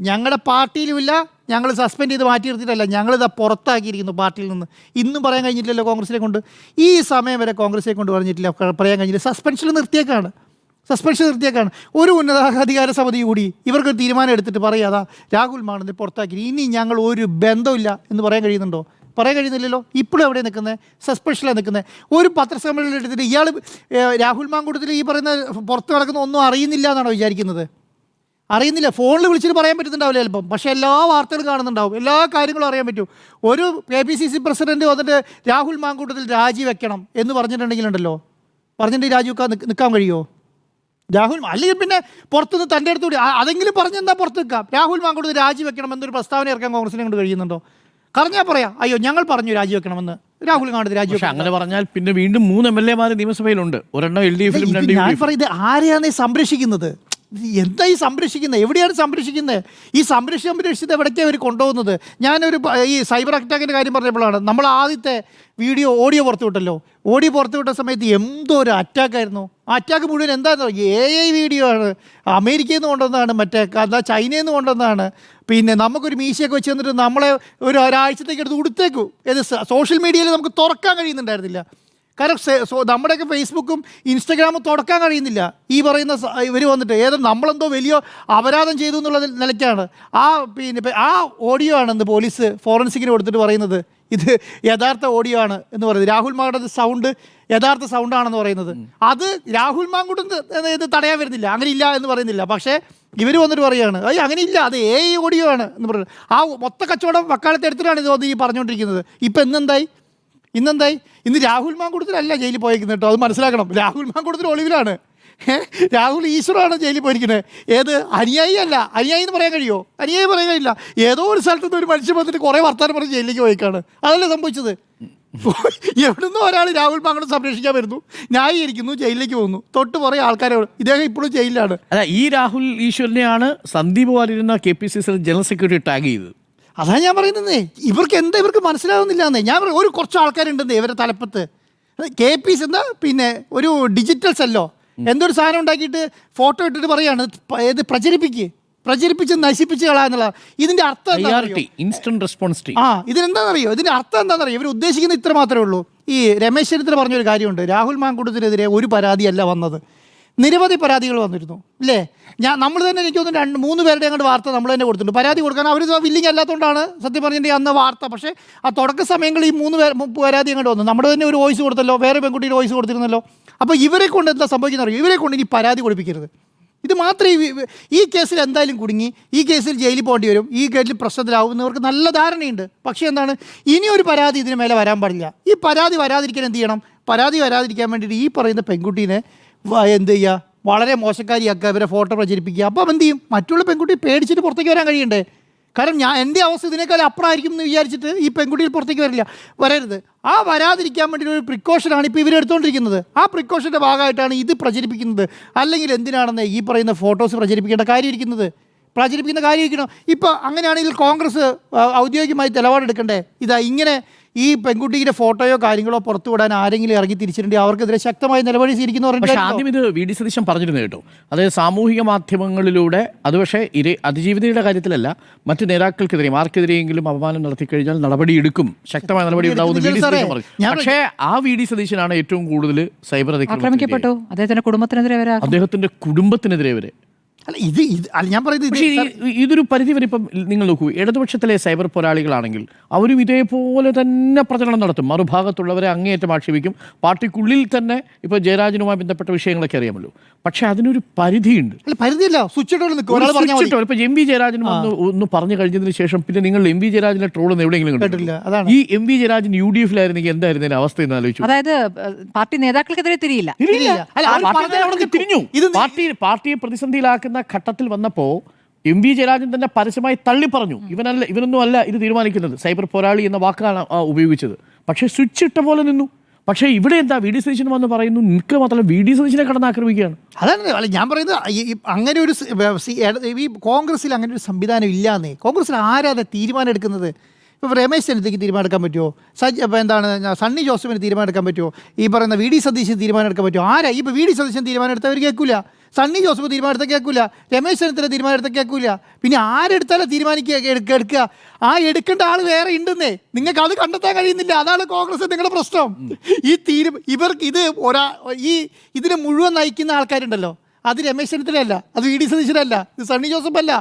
ഞങ്ങളുടെ പാർട്ടിയിലുമില്ല, ഞങ്ങൾ സസ്പെൻഡ് ചെയ്ത് മാറ്റി നിർത്തിയിട്ടല്ല, ഞങ്ങളിത് പുറത്താക്കിയിരിക്കുന്നു പാർട്ടിയിൽ നിന്ന്. ഇന്നും പറയാൻ കഴിഞ്ഞിട്ടില്ലല്ലോ കോൺഗ്രസിനെ കൊണ്ട്. ഈ സമയം വരെ കോൺഗ്രസിനെ കൊണ്ട് പറഞ്ഞിട്ടില്ല, പറയാൻ കഴിഞ്ഞില്ല. സസ്പെൻഷൻ നിർത്തിയേക്കാണ്. ഒരു ഉന്നതാധികാര സമിതി കൂടി ഇവർക്ക് തീരുമാനം എടുത്തിട്ട് പറയാതാ രാഹുൽ മാങ്കൂട്ടത്തിനെ പുറത്താക്കി, ഇനി ഞങ്ങൾ ഒരു ബന്ധമില്ല എന്ന് പറയാൻ കഴിയുന്നുണ്ടോ? പറയാൻ കഴിയുന്നില്ലല്ലോ. ഇപ്പോഴും എവിടെ നിൽക്കുന്നത്? സസ്പെൻഷനിലാണ് നിൽക്കുന്നത്. ഒരു പത്രസമ്മേളനം എടുത്തിട്ട് ഇയാൾ രാഹുൽ മാങ്കൂട്ടത്തിൽ ഈ പറയുന്ന പുറത്ത് നടക്കുന്ന ഒന്നും അറിയുന്നില്ല എന്നാണോ വിചാരിക്കുന്നത്? അറിയുന്നില്ല. ഫോണിൽ വിളിച്ചിട്ട് പറയാൻ പറ്റുന്നുണ്ടാവില്ല ചിലപ്പം, പക്ഷേ എല്ലാ വാർത്തകളും കാണുന്നുണ്ടാവും, എല്ലാ കാര്യങ്ങളും അറിയാൻ പറ്റും. ഒരു KPCC പ്രസിഡന്റ് വന്നിട്ട് രാഹുൽ മാങ്കൂട്ടത്തിൽ രാജിവെക്കണം എന്ന് പറഞ്ഞിട്ടുണ്ടെങ്കിലുണ്ടല്ലോ, പറഞ്ഞിട്ട് രാജിവെക്കാൻ നിൽക്കാൻ കഴിയുമോ? രാഹുൽ അല്ലെങ്കിൽ പിന്നെ പുറത്തുനിന്ന് തൻ്റെ അടുത്തുകൂടി അതെങ്കിലും പറഞ്ഞെന്താ പുറത്ത് നിൽക്കാം. രാഹുൽ മാങ്കൂട്ടത്തിൽ രാജിവെക്കണം എന്നൊരു പ്രസ്താവന ഇറക്കാൻ കോൺഗ്രസിനെ കൊണ്ട് കഴിയുന്നുണ്ടോ? പറഞ്ഞാൽ പറയാം, അയ്യോ ഞങ്ങൾ പറഞ്ഞു രാജിവെക്കണമെന്ന്, രാഹുൽ മാങ്കൂട്ടത്തിൽ രാജിവെക്കണം. അങ്ങനെ പറഞ്ഞാൽ പിന്നെ വീണ്ടും 3 MLA-മാർ നിയമസഭയിലുണ്ട്, ഒരെണ്ണം LDF-ലും 2 ഞാൻ പറയുന്നത് ആരെയാണ് സംരക്ഷിക്കുന്നത്? എന്താ ഈ സംരക്ഷിക്കുന്നത്? എവിടെയാണ് സംരക്ഷിക്കുന്നത്? ഈ സംരക്ഷിച്ചത് എവിടേക്കാണ് അവർ കൊണ്ടുപോകുന്നത്? ഞാനൊരു ഈ സൈബർ അറ്റാക്കിൻ്റെ കാര്യം പറഞ്ഞപ്പോഴാണ് നമ്മൾ ആദ്യത്തെ ഓഡിയോ പുറത്തുവിട്ടല്ലോ. ഓഡിയോ പുറത്തുവിട്ട സമയത്ത് എന്തോ ഒരു അറ്റാക്കായിരുന്നു. ആ അറ്റാക്ക് മുഴുവൻ എന്താണെന്നോ AI വീഡിയോ ആണ്, അമേരിക്കയിൽ നിന്ന് കൊണ്ടുവന്നതാണ്, ചൈനയിൽ നിന്ന് കൊണ്ടുവന്നതാണ്. പിന്നെ നമുക്കൊരു മീശയൊക്കെ വെച്ച് തന്നിട്ട് നമ്മളെ ഒരാഴ്ചത്തേക്ക് എടുത്ത് ഉടുത്തേക്കും. ഏത് സോഷ്യൽ മീഡിയയിൽ നമുക്ക് തുറക്കാൻ കഴിയുന്നുണ്ടായിരുന്നില്ല. കാരണം നമ്മുടെയൊക്കെ ഫേസ്ബുക്കും ഇൻസ്റ്റഗ്രാമും തുറക്കാൻ കഴിയുന്നില്ല. ഈ പറയുന്ന ഇവർ വന്നിട്ട് നമ്മളെന്തോ വലിയ അപരാധം ചെയ്തു എന്നുള്ള നിലയ്ക്കാണ് ആ ഓഡിയോ ആണെന്ന് പോലീസ് ഫോറൻസിക്കിന് കൊടുത്തിട്ട് പറയുന്നത് ഇത് യഥാർത്ഥ ഓഡിയോ ആണ് എന്ന് പറയുന്നത്. രാഹുൽ മാങ്കൂട്ടത്തിൻ്റെ സൗണ്ട് യഥാർത്ഥ സൗണ്ടാണെന്ന് പറയുന്നത്. അത് രാഹുൽ മാങ്കൂട്ടത്തിൽ ഇത് തടയാൻ വരുന്നില്ല, അങ്ങനെ ഇല്ല എന്ന് പറയുന്നില്ല. പക്ഷേ ഇവർ വന്നിട്ട് പറയുകയാണ് അങ്ങനെ ഇല്ല, അത് AI ഓഡിയോ ആണ് എന്ന് പറയുന്നത്. ആ മൊത്ത കച്ചവടം വക്കാലത്ത് എടുത്തിട്ടാണ് ഇത് വന്ന് ഈ പറഞ്ഞുകൊണ്ടിരിക്കുന്നത്. ഇപ്പം ഇന്ന് രാഹുൽ മാങ്കൂട്ടത്തിലല്ല ജയിലിൽ പോയിരിക്കുന്നത് കേട്ടോ, അത് മനസ്സിലാക്കണം. രാഹുൽ മാങ്കൂട്ടത്തിൽ ഒളിവിലാണ്. രാഹുൽ ഈശ്വറാണ് ജയിലിൽ പോയിരിക്കുന്നത്. അനുയായി അല്ല. അനുയായി എന്ന് പറയാൻ കഴിയുമോ? അനുയായി പറയാൻ കഴിയില്ല. ഏതോ ഒരു സ്ഥലത്ത് നിന്ന് ഒരു മനുഷ്യൻ വന്നിട്ട് കുറേ വർത്താനം പറഞ്ഞ് ജയിലിലേക്ക് പോയിക്കാണ്. അതല്ലേ സംഭവിച്ചത്? എവിടുന്ന് ഒരാൾ രാഹുൽ മാങ്കൂട്ടം സംരക്ഷിക്കാൻ വരുന്നു, ന്യായീകരിക്കുന്നു, ജയിലിലേക്ക് പോകുന്നു. തൊട്ട് കുറേ ആൾക്കാരെ ഇദ്ദേഹം ഇപ്പോഴും ജയിലിലാണ്. അല്ല, ഈ രാഹുൽ ഈശ്വരനെയാണ് സന്ദീപ് വാര്യരുന്ന KPCC ജനറൽ സെക്രട്ടറി ടാഗ് ചെയ്തത്. അതാണ് ഞാൻ പറയുന്നത്. ഇവർക്ക് മനസ്സിലാവുന്നില്ല എന്നേ. ഞാൻ ഒരു കുറച്ച് ആൾക്കാരുണ്ടെന്നേ ഇവരുടെ തലപ്പത്ത്. KPCC എന്താ പിന്നെ ഒരു ഡിജിറ്റൽ സെല്ലോ എന്തൊരു സാധനം ഉണ്ടാക്കിയിട്ട് ഫോട്ടോ ഇട്ടിട്ട് പറയാണ് ഇത് പ്രചരിപ്പിച്ച് നശിപ്പിച്ച് കളയാന്നുള്ള. ഇതിന്റെ അർത്ഥം ഇൻസ്റ്റന്റ് റെസ്പോൺസ് ടീം. ഇതിനെന്താണെന്നറിയോ? ഇതിന്റെ അർത്ഥം എന്താണെന്നറിയോ? ഇവർ ഉദ്ദേശിക്കുന്നത് ഇത്ര മാത്രമേ ഉള്ളൂ. ഈ രമേശ് ചെന്നിത്തല പറഞ്ഞൊരു കാര്യമുണ്ട്, രാഹുൽ മാങ്കൂട്ടത്തിനെതിരെ ഒരു പരാതിയല്ല വന്നത്, നിരവധി പരാതികൾ വന്നിരുന്നു അല്ലേ? നമ്മൾ തന്നെ എനിക്ക് തോന്നുന്നു 2-3 പേരുടെ അങ്ങോട്ട് വാർത്ത നമ്മൾ തന്നെ കൊടുത്തിട്ടുണ്ട്. പരാതി കൊടുക്കാൻ അവർ വില്ലിങ് അല്ലാത്തതുകൊണ്ടാണ് സത്യം പറഞ്ഞിട്ടുണ്ടെങ്കിൽ അന്ന് വാർത്ത. പക്ഷേ ആ തുടക്ക സമയങ്ങളിൽ ഈ 3 പരാതി അങ്ങോട്ട് വന്നു. നമ്മുടെ തന്നെ ഒരു വോയിസ് കൊടുത്തല്ലോ, വേറെ പെൺകുട്ടിയുടെ വോയിസ് കൊടുത്തിരുന്നല്ലോ. അപ്പോൾ ഇവരെ കൊണ്ട് എന്താ സംഭവിക്കുന്നത് അറിയോ? ഇവരെ കൊണ്ട് ഇനി പരാതി കൊടുപ്പിക്കരുത്. ഇത് മാത്രമേ ഈ കേസിൽ എന്തായാലും കുടുങ്ങി, ഈ കേസിൽ ജയിലിൽ പോകേണ്ടി വരും, ഈ കേസിൽ പ്രശ്നത്തിലാവുന്നവർക്ക് നല്ല ധാരണയുണ്ട്. പക്ഷേ എന്താണ്, ഇനി ഒരു പരാതി ഇതിന് മേലെ വരാൻ പാടില്ല. ഈ പരാതി വരാതിരിക്കാൻ എന്ത് ചെയ്യണം? പരാതി വരാതിരിക്കാൻ വേണ്ടിയിട്ട് ഈ പറയുന്ന പെൺകുട്ടീനെ എന്ത് ചെയ്യുക? വളരെ മോശക്കാരിയാക്കുക, ഇവരെ ഫോട്ടോ പ്രചരിപ്പിക്കുക. അപ്പം എന്ത് ചെയ്യും? മറ്റുള്ള പെൺകുട്ടി പേടിച്ചിട്ട് പുറത്തേക്ക് വരാൻ കഴിയണ്ടേ? കാരണം എൻ്റെ അവസ്ഥ ഇതിനേക്കാൾ അപ്പുറമായിരിക്കും എന്ന് വിചാരിച്ചിട്ട് ഈ പെൺകുട്ടികൾ പുറത്തേക്ക് വരരുത്. ആ വരാതിരിക്കാൻ വേണ്ടി ഒരു പ്രിക്കോഷനാണ് ഇപ്പോൾ ഇവരെടുത്തുകൊണ്ടിരിക്കുന്നത്. ആ പ്രിക്കോഷൻ്റെ ഭാഗമായിട്ടാണ് ഇത് പ്രചരിപ്പിക്കുന്നത്. അല്ലെങ്കിൽ എന്തിനാണെന്ന് ഈ പറയുന്ന ഫോട്ടോസ് പ്രചരിപ്പിക്കേണ്ട കാര്യം ഇരിക്കണം. ഇപ്പോൾ അങ്ങനെയാണെങ്കിൽ കോൺഗ്രസ് ഔദ്യോഗികമായി നിലപാടെടുക്കണ്ടേ? ഇങ്ങനെ ഈ പെൺകുട്ടിയുടെ ഫോട്ടോയോ കാര്യങ്ങളോ പുറത്തു വിടാൻ ആരെങ്കിലും ഇറങ്ങി തിരിച്ചിട്ടുണ്ടെങ്കിൽ അവർക്കെതിരെ ശക്തമായ നിലപാട് സ്വീകരിക്കുന്നു. പക്ഷേ ആദ്യം ഇത് VD സതീശൻ പറഞ്ഞിരുന്നു കേട്ടോ. അതായത് സാമൂഹിക മാധ്യമങ്ങളിലൂടെ അത് പക്ഷേ അതിജീവിതയുടെ കാര്യത്തിലല്ല, മറ്റ് നേതാക്കൾക്കെതിരെയും ആർക്കെതിരെയെങ്കിലും അപമാനം നടത്തി കഴിഞ്ഞാൽ നടപടിയെടുക്കും, ശക്തമായ നടപടി ഉണ്ടാവുമെന്ന് VD സതീശൻ പറഞ്ഞു. പക്ഷേ ആ VD സതീശനാണ് ഏറ്റവും കൂടുതൽ സൈബർ ആക്രമിക്കപ്പെട്ടു. അദ്ദേഹത്തിന്റെ കുടുംബത്തിനെതിരെ വരെ. അല്ല ഞാൻ പറയുന്നത്, പക്ഷേ ഇതൊരു പരിധി വരെ ഇപ്പം നിങ്ങൾ നോക്കൂ, ഇടതുപക്ഷത്തിലെ സൈബർ പോരാളികളാണെങ്കിൽ അവരും ഇതേപോലെ തന്നെ പ്രചരണം നടത്തും, മറുഭാഗത്തുള്ളവരെ അങ്ങേയറ്റം ആക്ഷേപിക്കും. പാർട്ടിക്കുള്ളിൽ തന്നെ ഇപ്പോൾ ജയരാജനുമായി ബന്ധപ്പെട്ട വിഷയങ്ങളൊക്കെ അറിയാമല്ലോ. പക്ഷെ അതിനൊരു പരിധിയുണ്ട്. പരിധിയല്ല, ഇപ്പൊ MV ജയരാജൻ ഒന്ന് പറഞ്ഞു കഴിഞ്ഞതിന് ശേഷം പിന്നെ നിങ്ങൾ MV ജയരാജനെ ട്രോളെന്ന് എവിടെയെങ്കിലും കണ്ടിട്ടില്ല. ഈ MV ജയരാജൻ UDF-ലായിരുന്നെങ്കിൽ എന്തായിരുന്നു അവസ്ഥ എന്ന് ആലോചിച്ചു. അതായത് പാർട്ടി നേതാക്കൾക്കെതിരെ തിരിഞ്ഞു. പാർട്ടിയെ പ്രതിസന്ധിയിലാക്കുന്ന ഘട്ടത്തിൽ വന്നപ്പോൾ MV ജയരാജൻ തന്നെ പരസ്യമായി തള്ളി പറഞ്ഞു, ഇവനൊന്നും അല്ല ഇത് തീരുമാനിക്കുന്നത്, സൈബർ പോരാളി എന്ന വാക്കാണ് ഉപയോഗിച്ചത്. പക്ഷേ സ്വിച്ച് ഇട്ട പോലെ നിന്നു. പക്ഷേ ഇവിടെ എന്താ VD സതീശൻ വന്ന് പറയുന്നു, നിൽക്കുക മാത്രമല്ല VD സതീശനെ കടന്നാക്രമിക്കുകയാണ്. അതാണ് ഞാൻ പറയുന്നത്. അങ്ങനെ ഒരു ഈ കോൺഗ്രസ്സിൽ അങ്ങനെ ഒരു സംവിധാനം ഇല്ലാന്നേ. കോൺഗ്രസ്സിൽ ആരാ തീരുമാനം എടുക്കുന്നത്? ഇപ്പോൾ രമേശ് ചെന്നിത്തലയ്ക്ക് തീരുമാനം എടുക്കാൻ പറ്റുമോ? സണ്ണി ജോസഫിന് തീരുമാനം എടുക്കാൻ പറ്റുമോ? ഈ പറയുന്ന VD സതീശൻ തീരുമാനം എടുക്കാൻ പറ്റുമോ? ആരാ? ഇപ്പോൾ VD സതീശൻ തീരുമാനം എടുത്തവർ കേൾക്കില്ല, സണ്ണി ജോസഫ് തീരുമാനം എടുത്താൽ കേൾക്കില്ല, രമേശ് ചെന്നിത്തല തീരുമാനം എടുത്താൽ കേൾക്കില്ല. പിന്നെ ആരെടുത്താലും എടുക്കുക. ആ എടുക്കേണ്ട ആൾ വേറെ ഉണ്ടെന്നേ. നിങ്ങൾക്ക് അത് കണ്ടെത്താൻ കഴിയുന്നില്ല. അതാണ് കോൺഗ്രസ് നിങ്ങളുടെ പ്രശ്നം. ഇവർക്ക് ഇതിനെ മുഴുവൻ നയിക്കുന്ന ആൾക്കാരുണ്ടല്ലോ, അത് രമേശ് ചെന്നിത്തലയല്ല, അത് VD സതീശനല്ല, ഇത് സണ്ണി ജോസഫ് അല്ല,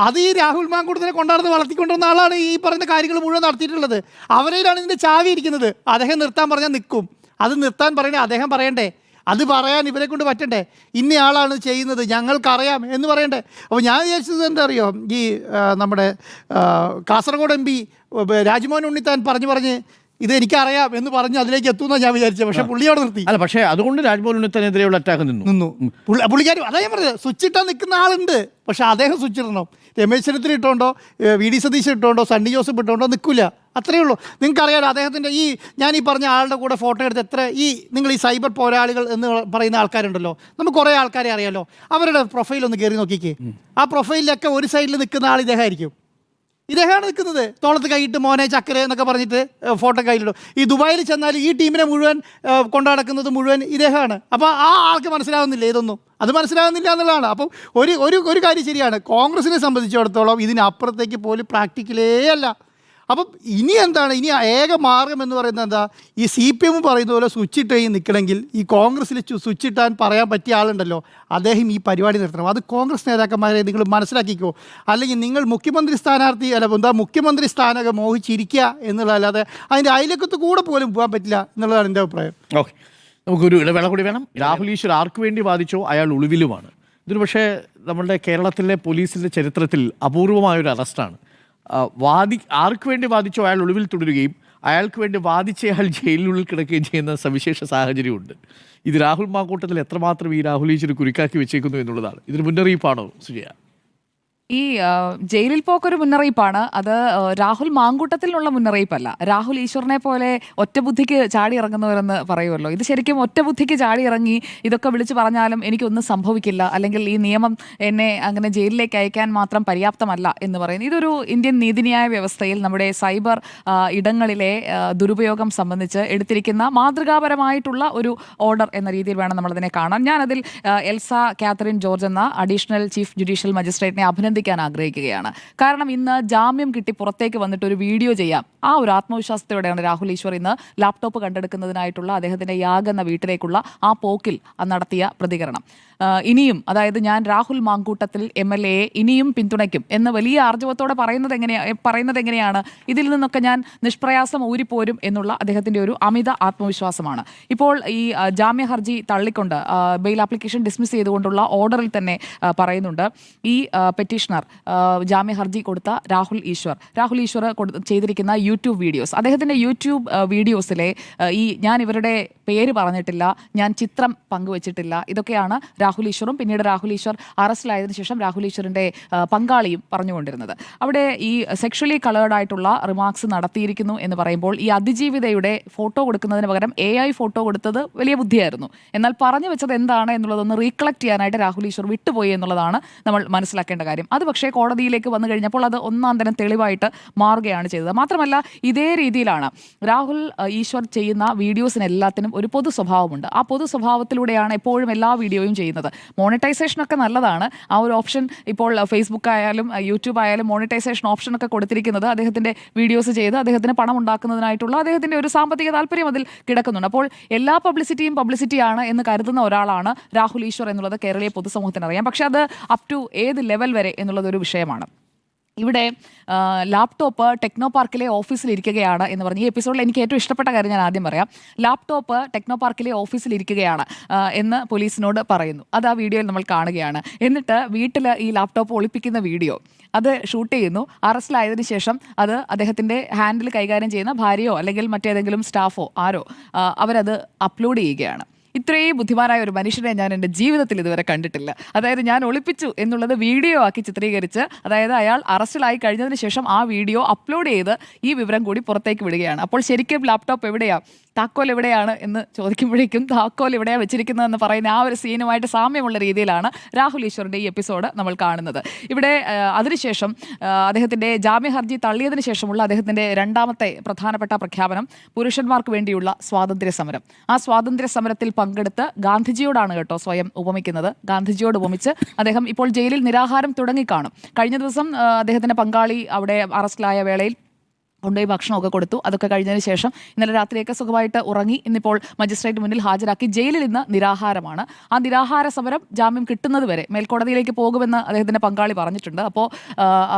അത് ഈ രാഹുൽ മാങ്കൂട്ടത്തിനെ വളർത്തിക്കൊണ്ടുവന്ന ആളാണ് ഈ പറയുന്ന കാര്യങ്ങൾ മുഴുവൻ നടത്തിയിട്ടുള്ളത്. അവരിലാണ് ഇതിൻ്റെ ചാവി ഇരിക്കുന്നത്. അദ്ദേഹം നിർത്താൻ പറഞ്ഞാൽ നിൽക്കും. അത് നിർത്താൻ പറയണേ അദ്ദേഹം പറയണ്ടേ? അത് പറയാൻ ഇവരെ കൊണ്ട് പറ്റണ്ടേ? ഇന്നയാളാണ് ചെയ്യുന്നത്, ഞങ്ങൾക്കറിയാം എന്ന് പറയണ്ടേ? അപ്പോൾ ഞാൻ വിചാരിച്ചത് എന്താ അറിയോ, ഈ നമ്മുടെ കാസർഗോഡ് MP രാജ്മോഹൻ ഉണ്ണിത്താൻ പറഞ്ഞ് ഇത് എനിക്കറിയാം എന്ന് പറഞ്ഞ് അതിലേക്ക് എത്തുമെന്നാണ് ഞാൻ വിചാരിച്ചത്. പക്ഷേ പുള്ളി അവിടെ നിർത്തി. അല്ല, പക്ഷേ അതുകൊണ്ട് രാജ്മോഹൻ ഉണ്ണിത്താനെതിരെയുള്ള അറ്റാക്ക് നിന്നു. പുള്ളിക്കാരി അതാ ഞാൻ പറഞ്ഞത്, സ്വിച്ച് ഇട്ടാൻ നിൽക്കുന്ന ആളുണ്ട്. പക്ഷേ അദ്ദേഹം സ്വിച്ച് ഇടണം. രമേശ് ചെന്നിത്തല ഇട്ടുകൊണ്ടോ VD സതീശൻ ഇട്ടുകൊണ്ടോ സണ്ണി ജോസഫ് ഇട്ടുകൊണ്ടോ നിൽക്കില്ല. അത്രയേ ഉള്ളൂ. നിങ്ങൾക്കറിയാലോ അദ്ദേഹത്തിൻ്റെ ഞാൻ ഈ പറഞ്ഞ ആളുടെ കൂടെ ഫോട്ടോ എടുത്ത് നിങ്ങൾ ഈ സൈബർ പോരാളികൾ എന്ന് പറയുന്ന ആൾക്കാരുണ്ടല്ലോ, നമുക്ക് കുറേ ആൾക്കാരെ അറിയാമല്ലോ. അവരുടെ പ്രൊഫൈൽ ഒന്ന് കയറി നോക്കിക്കേ. ആ പ്രൊഫൈലിലൊക്കെ ഒരു സൈഡിൽ നിൽക്കുന്ന ആൾ ഇദ്ദേഹമായിരിക്കും. ഇദ്ദേഹമാണ് നിൽക്കുന്നത്. തോളത്ത് കൈയിട്ട് മോനെ ചക്കര എന്നൊക്കെ പറഞ്ഞിട്ട് ഫോട്ടോ കയ്യിലിടും. ഈ ദുബായിൽ ചെന്നാൽ ഈ ടീമിനെ മുഴുവൻ കൊണ്ടുനടക്കുന്നത് മുഴുവൻ ഇദ്ദേഹമാണ്. അപ്പോൾ ആ ആൾക്ക് മനസ്സിലാവുന്നില്ല, ഇതൊന്നും അത് മനസ്സിലാകുന്നില്ല എന്നുള്ളതാണ്. അപ്പം ഒരു കാര്യം ശരിയാണ്, കോൺഗ്രസിനെ സംബന്ധിച്ചിടത്തോളം ഇതിനപ്പുറത്തേക്ക് പോലും പ്രാക്ടിക്കലേ അല്ല. അപ്പം ഇനി എന്താണ്, ഇനി ഏക മാർഗം എന്ന് പറയുന്നത് എന്താ? ഈ CPM പറയുന്ന പോലെ സ്വിച്ച് ഇട്ട് നിൽക്കണമെങ്കിൽ ഈ കോൺഗ്രസ്സിൽ സ്വിച്ച് ഇട്ടാൻ പറയാൻ പറ്റിയ ആളുണ്ടല്ലോ, അദ്ദേഹം ഈ പരിപാടി നിർത്തണം. അത് കോൺഗ്രസ് നേതാക്കന്മാരെ നിങ്ങൾ മനസ്സിലാക്കിക്കോ. അല്ലെങ്കിൽ നിങ്ങൾ മുഖ്യമന്ത്രി മുഖ്യമന്ത്രി സ്ഥാനമൊക്കെ മോഹിച്ചിരിക്കുക എന്നുള്ളതല്ലാതെ അതിൻ്റെ അയലക്കത്ത് കൂടെ പോലും പോകാൻ പറ്റില്ല എന്നുള്ളതാണ് എൻ്റെ അഭിപ്രായം. ഓക്കെ, നമുക്കൊരു ഇടവേള കൂടി വേണം. രാഹുൽ ഈശ്വർ ആർക്ക് വേണ്ടി വാദിച്ചോ അയാൾ ഒളിവിലുമാണ്. ഇതൊരു പക്ഷേ നമ്മുടെ കേരളത്തിലെ പോലീസിൻ്റെ ചരിത്രത്തിൽ അപൂർവമായൊരു അറസ്റ്റാണ്. ആർക്ക് വേണ്ടി വാദിച്ചോ അയാൾ ഒളിവിൽ തുടരുകയും അയാൾക്ക് വേണ്ടി വാദിച്ചയാൾ ജയിലിനുള്ളിൽ കിടക്കുകയും ചെയ്യുന്ന സവിശേഷ സാഹചര്യമുണ്ട്. ഇത് രാഹുൽ മാങ്കൂട്ടത്തിൽ എത്രമാത്രം ഈ രാഹുൽ ഈശ്വർ കുരുക്കാക്കി വെച്ചേക്കുന്നു എന്നുള്ളതാണ്. ഇതിന് മുന്നറിയിപ്പാണോ സുജയ? ഈ ജയിലിൽ പോക്കൊരു മുന്നറിയിപ്പാണ്. അത് രാഹുൽ മാങ്കൂട്ടത്തിലുള്ള മുന്നറിയിപ്പല്ല. രാഹുൽ ഈശ്വറിനെ പോലെ ഒറ്റബുദ്ധിക്ക് ചാടി ഇറങ്ങുന്നവരെന്ന് പറയുമല്ലോ. ഇത് ശരിക്കും ഒറ്റബുദ്ധിക്ക് ചാടി ഇറങ്ങി ഇതൊക്കെ വിളിച്ചു പറഞ്ഞാലും എനിക്കൊന്നും സംഭവിക്കില്ല, അല്ലെങ്കിൽ ഈ നിയമം എന്നെ അങ്ങനെ ജയിലിലേക്ക് അയക്കാൻ മാത്രം പര്യാപ്തമല്ല എന്ന് പറയുന്നത്. ഇതൊരു ഇന്ത്യൻ നീതിന്യായ വ്യവസ്ഥയിൽ നമ്മുടെ സൈബർ ഇടങ്ങളിലെ ദുരുപയോഗം സംബന്ധിച്ച് എടുത്തിരിക്കുന്ന മാതൃകാപരമായിട്ടുള്ള ഒരു ഓർഡർ എന്ന രീതിയിൽ വേണം നമ്മളതിനെ കാണാൻ. ഞാനതിൽ എൽസ കാത്തറിൻ ജോർജ് എന്ന അഡീഷണൽ ചീഫ് ജുഡീഷ്യൽ മജിസ്ട്രേറ്റിനെ അഭിനന്ദിക്കാൻ ആഗ്രഹിക്കുകയാണ്. കാരണം ഇന്ന് ജാമ്യം കിട്ടി പുറത്തേക്ക് വന്നിട്ട് ഒരു വീഡിയോ ചെയ്യാം, ആ ഒരു ആത്മവിശ്വാസത്തോടെയാണ് രാഹുൽ ഈശ്വർ ഇന്ന് ലാപ്ടോപ്പ് കണ്ടെടുക്കുന്നതിനായിട്ടുള്ള അദ്ദേഹത്തിൻ്റെ യാഗ് എന്ന വീട്ടിലേക്കുള്ള ആ പോക്കിൽ നടത്തിയ പ്രതികരണം. ഇനിയും, അതായത് ഞാൻ രാഹുൽ മാങ്കൂട്ടത്തിൽ MLA ഇനിയും പിന്തുണയ്ക്കും എന്ന് വലിയ ആർജവത്തോടെ പറയുന്നത് എങ്ങനെയാണ്? ഇതിൽ നിന്നൊക്കെ ഞാൻ നിഷ്പ്രയാസം ഊരിപ്പോരും എന്നുള്ള അദ്ദേഹത്തിൻ്റെ ഒരു അമിത ആത്മവിശ്വാസമാണ്. ഇപ്പോൾ ഈ ജാമ്യ ഹർജി തള്ളിക്കൊണ്ട് ബെയിൽ ആപ്ലിക്കേഷൻ ഡിസ്മിസ് ചെയ്തുകൊണ്ടുള്ള ഓർഡറിൽ തന്നെ പറയുന്നുണ്ട്, ഈ പെറ്റീഷണർ ജാമ്യ ഹർജി കൊടുത്ത രാഹുൽ ഈശ്വർ ചെയ്തിരിക്കുന്ന യൂട്യൂബ് വീഡിയോസ്, അദ്ദേഹത്തിൻ്റെ യൂട്യൂബ് വീഡിയോസിലെ ഞാൻ ഇവരുടെ പേര് പറഞ്ഞിട്ടില്ല, ഞാൻ ചിത്രം പങ്കുവച്ചിട്ടില്ല, ഇതൊക്കെയാണ് രാഹുൽ ഈശ്വറും പിന്നീട് രാഹുൽ ഈശ്വർ അറസ്റ്റിലായതിനു ശേഷം രാഹുൽ ഈശ്വറിൻ്റെ പങ്കാളിയും പറഞ്ഞുകൊണ്ടിരുന്നത്. അവിടെ ഈ സെക്ഷലി കളേർഡ് ആയിട്ടുള്ള റിമാർക്സ് നടത്തിയിരിക്കുന്നു എന്ന് പറയുമ്പോൾ ഈ അതിജീവിതയുടെ ഫോട്ടോ കൊടുക്കുന്നതിന് പകരം AI ഫോട്ടോ കൊടുത്തത് വലിയ ബുദ്ധിയായിരുന്നു. എന്നാൽ പറഞ്ഞു വെച്ചത് എന്താണ് എന്നുള്ളതൊന്ന് റീകളക്ട് ചെയ്യാനായിട്ട് രാഹുൽ ഈശ്വർ വിട്ടുപോയി എന്നുള്ളതാണ് നമ്മൾ മനസ്സിലാക്കേണ്ട കാര്യം. അത് പക്ഷേ കോടതിയിലേക്ക് വന്നു കഴിഞ്ഞപ്പോൾ അത് ഒന്നാം തരം തെളിവായിട്ട് മാറുകയാണ് ചെയ്തത്. മാത്രമല്ല, ഇതേ രീതിയിലാണ് രാഹുൽ ഈശ്വർ ചെയ്യുന്ന വീഡിയോസിനെല്ലാത്തിനും ഒരു പൊതു സ്വഭാവമുണ്ട്. ആ പൊതു സ്വഭാവത്തിലൂടെയാണ് എപ്പോഴും എല്ലാ വീഡിയോയും ചെയ്യുന്നത്. മോണിറ്റൈസേഷനൊക്കെ നല്ലതാണ്. ആ ഒരു ഓപ്ഷൻ ഇപ്പോൾ ഫേസ്ബുക്ക് ആയാലും യൂട്യൂബ് ആയാലും മോണിറ്റൈസേഷൻ ഓപ്ഷനൊക്കെ കൊടുത്തിരിക്കുന്നത് അദ്ദേഹത്തിൻ്റെ വീഡിയോസ് ചെയ്ത് അദ്ദേഹത്തിന് പണം ഉണ്ടാക്കുന്നതിനായിട്ടുള്ള അദ്ദേഹത്തിൻ്റെ ഒരു സാമ്പത്തിക താല്പര്യം അതിൽ കിടക്കുന്നുണ്ട്. അപ്പോൾ എല്ലാ പബ്ലിസിറ്റിയാണ് എന്ന് കരുതുന്ന ഒരാളാണ് രാഹുൽ ഈശ്വർ എന്നുള്ളത് കേരളീയ പൊതുസമൂഹത്തിന് അറിയാം. പക്ഷേ അത് അപ് ടു ഏത് ലെവൽ വരെ എന്നുള്ളതൊരു വിഷയമാണ്. ഇവിടെ ലാപ്ടോപ്പ് ടെക്നോ പാർക്കിലെ ഓഫീസിലിരിക്കുകയാണ് എന്ന് പറഞ്ഞ് ഈ എപ്പിസോഡിൽ എനിക്ക് ഏറ്റവും ഇഷ്ടപ്പെട്ട കാര്യം ഞാൻ ആദ്യം പറയാം. ലാപ്ടോപ്പ് ടെക്നോ പാർക്കിലെ ഓഫീസിലിരിക്കുകയാണ് എന്ന് പോലീസിനോട് പറയുന്നു. അത് ആ വീഡിയോയിൽ നമ്മൾ കാണുകയാണ്. എന്നിട്ട് വീട്ടിൽ ഈ ലാപ്ടോപ്പ് ഒളിപ്പിക്കുന്ന വീഡിയോ അത് ഷൂട്ട് ചെയ്യുന്നു. അറസ്റ്റിലായതിനു ശേഷം അത് അദ്ദേഹത്തിൻ്റെ ഹാൻഡിൽ കൈകാര്യം ചെയ്യുന്ന ഭാര്യയോ അല്ലെങ്കിൽ മറ്റേതെങ്കിലും സ്റ്റാഫോ ആരോ അവരത് അപ്ലോഡ് ചെയ്യുകയാണ്. ഇത്രയും ബുദ്ധിമാനായ ഒരു മനുഷ്യനെ ഞാൻ എൻ്റെ ജീവിതത്തിൽ ഇതുവരെ കണ്ടിട്ടില്ല. അതായത് ഞാൻ ഒളിപ്പിച്ചു എന്നുള്ളത് വീഡിയോ ആക്കി ചിത്രീകരിച്ച്, അതായത് അയാൾ അറസ്റ്റിലായി കഴിഞ്ഞതിന് ശേഷം ആ വീഡിയോ അപ്ലോഡ് ചെയ്ത് ഈ വിവരം കൂടി പുറത്തേക്ക് വിടുകയാണ്. അപ്പോൾ ശരിക്കും ലാപ്ടോപ്പ് എവിടെയാണ്, താക്കോൽ എവിടെയാണ് എന്ന് ചോദിക്കുമ്പോഴേക്കും താക്കോൽ എവിടെയാണ് വെച്ചിരിക്കുന്നതെന്ന് പറയുന്ന ആ ഒരു സീനുമായിട്ട് സാമ്യമുള്ള രീതിയിലാണ് രാഹുൽ ഈശ്വറിൻ്റെ ഈ എപ്പിസോഡ് നമ്മൾ കാണുന്നത്. ഇവിടെ അതിനുശേഷം അദ്ദേഹത്തിൻ്റെ ജാമ്യ ഹർജി തള്ളിയതിനു ശേഷമുള്ള അദ്ദേഹത്തിൻ്റെ രണ്ടാമത്തെ പ്രധാനപ്പെട്ട പ്രഖ്യാപനം പുരുഷന്മാർക്ക് വേണ്ടിയുള്ള സ്വാതന്ത്ര്യ സമരം. ആ സ്വാതന്ത്ര്യ സമരത്തിൽ പങ്കെടുത്ത് ഗാന്ധിജിയോടാണ് കേട്ടോ സ്വയം ഉപമിക്കുന്നത്. ഗാന്ധിജിയോട് ഉപമിച്ച് അദ്ദേഹം ഇപ്പോൾ ജയിലിൽ നിരാഹാരം തുടങ്ങിക്കാണും. കഴിഞ്ഞ ദിവസം അദ്ദേഹത്തിൻ്റെ പങ്കാളി അവിടെ അറസ്റ്റിലായ വേളയിൽ കൊണ്ടുപോയി ഭക്ഷണമൊക്കെ കൊടുത്തു. അതൊക്കെ കഴിഞ്ഞതിന് ശേഷം ഇന്നലെ രാത്രിയൊക്കെ സുഖമായിട്ട് ഉറങ്ങി. ഇന്നിപ്പോൾ മജിസ്ട്രേറ്റ് മുന്നിൽ ഹാജരാക്കി. ജയിലിൽ ഇന്ന് നിരാഹാരമാണ്. ആ നിരാഹാര സമരം ജാമ്യം കിട്ടുന്നത് വരെ മേൽക്കോടതിയിലേക്ക് പോകുമെന്ന് അദ്ദേഹത്തിൻ്റെ പങ്കാളി പറഞ്ഞിട്ടുണ്ട്. അപ്പോൾ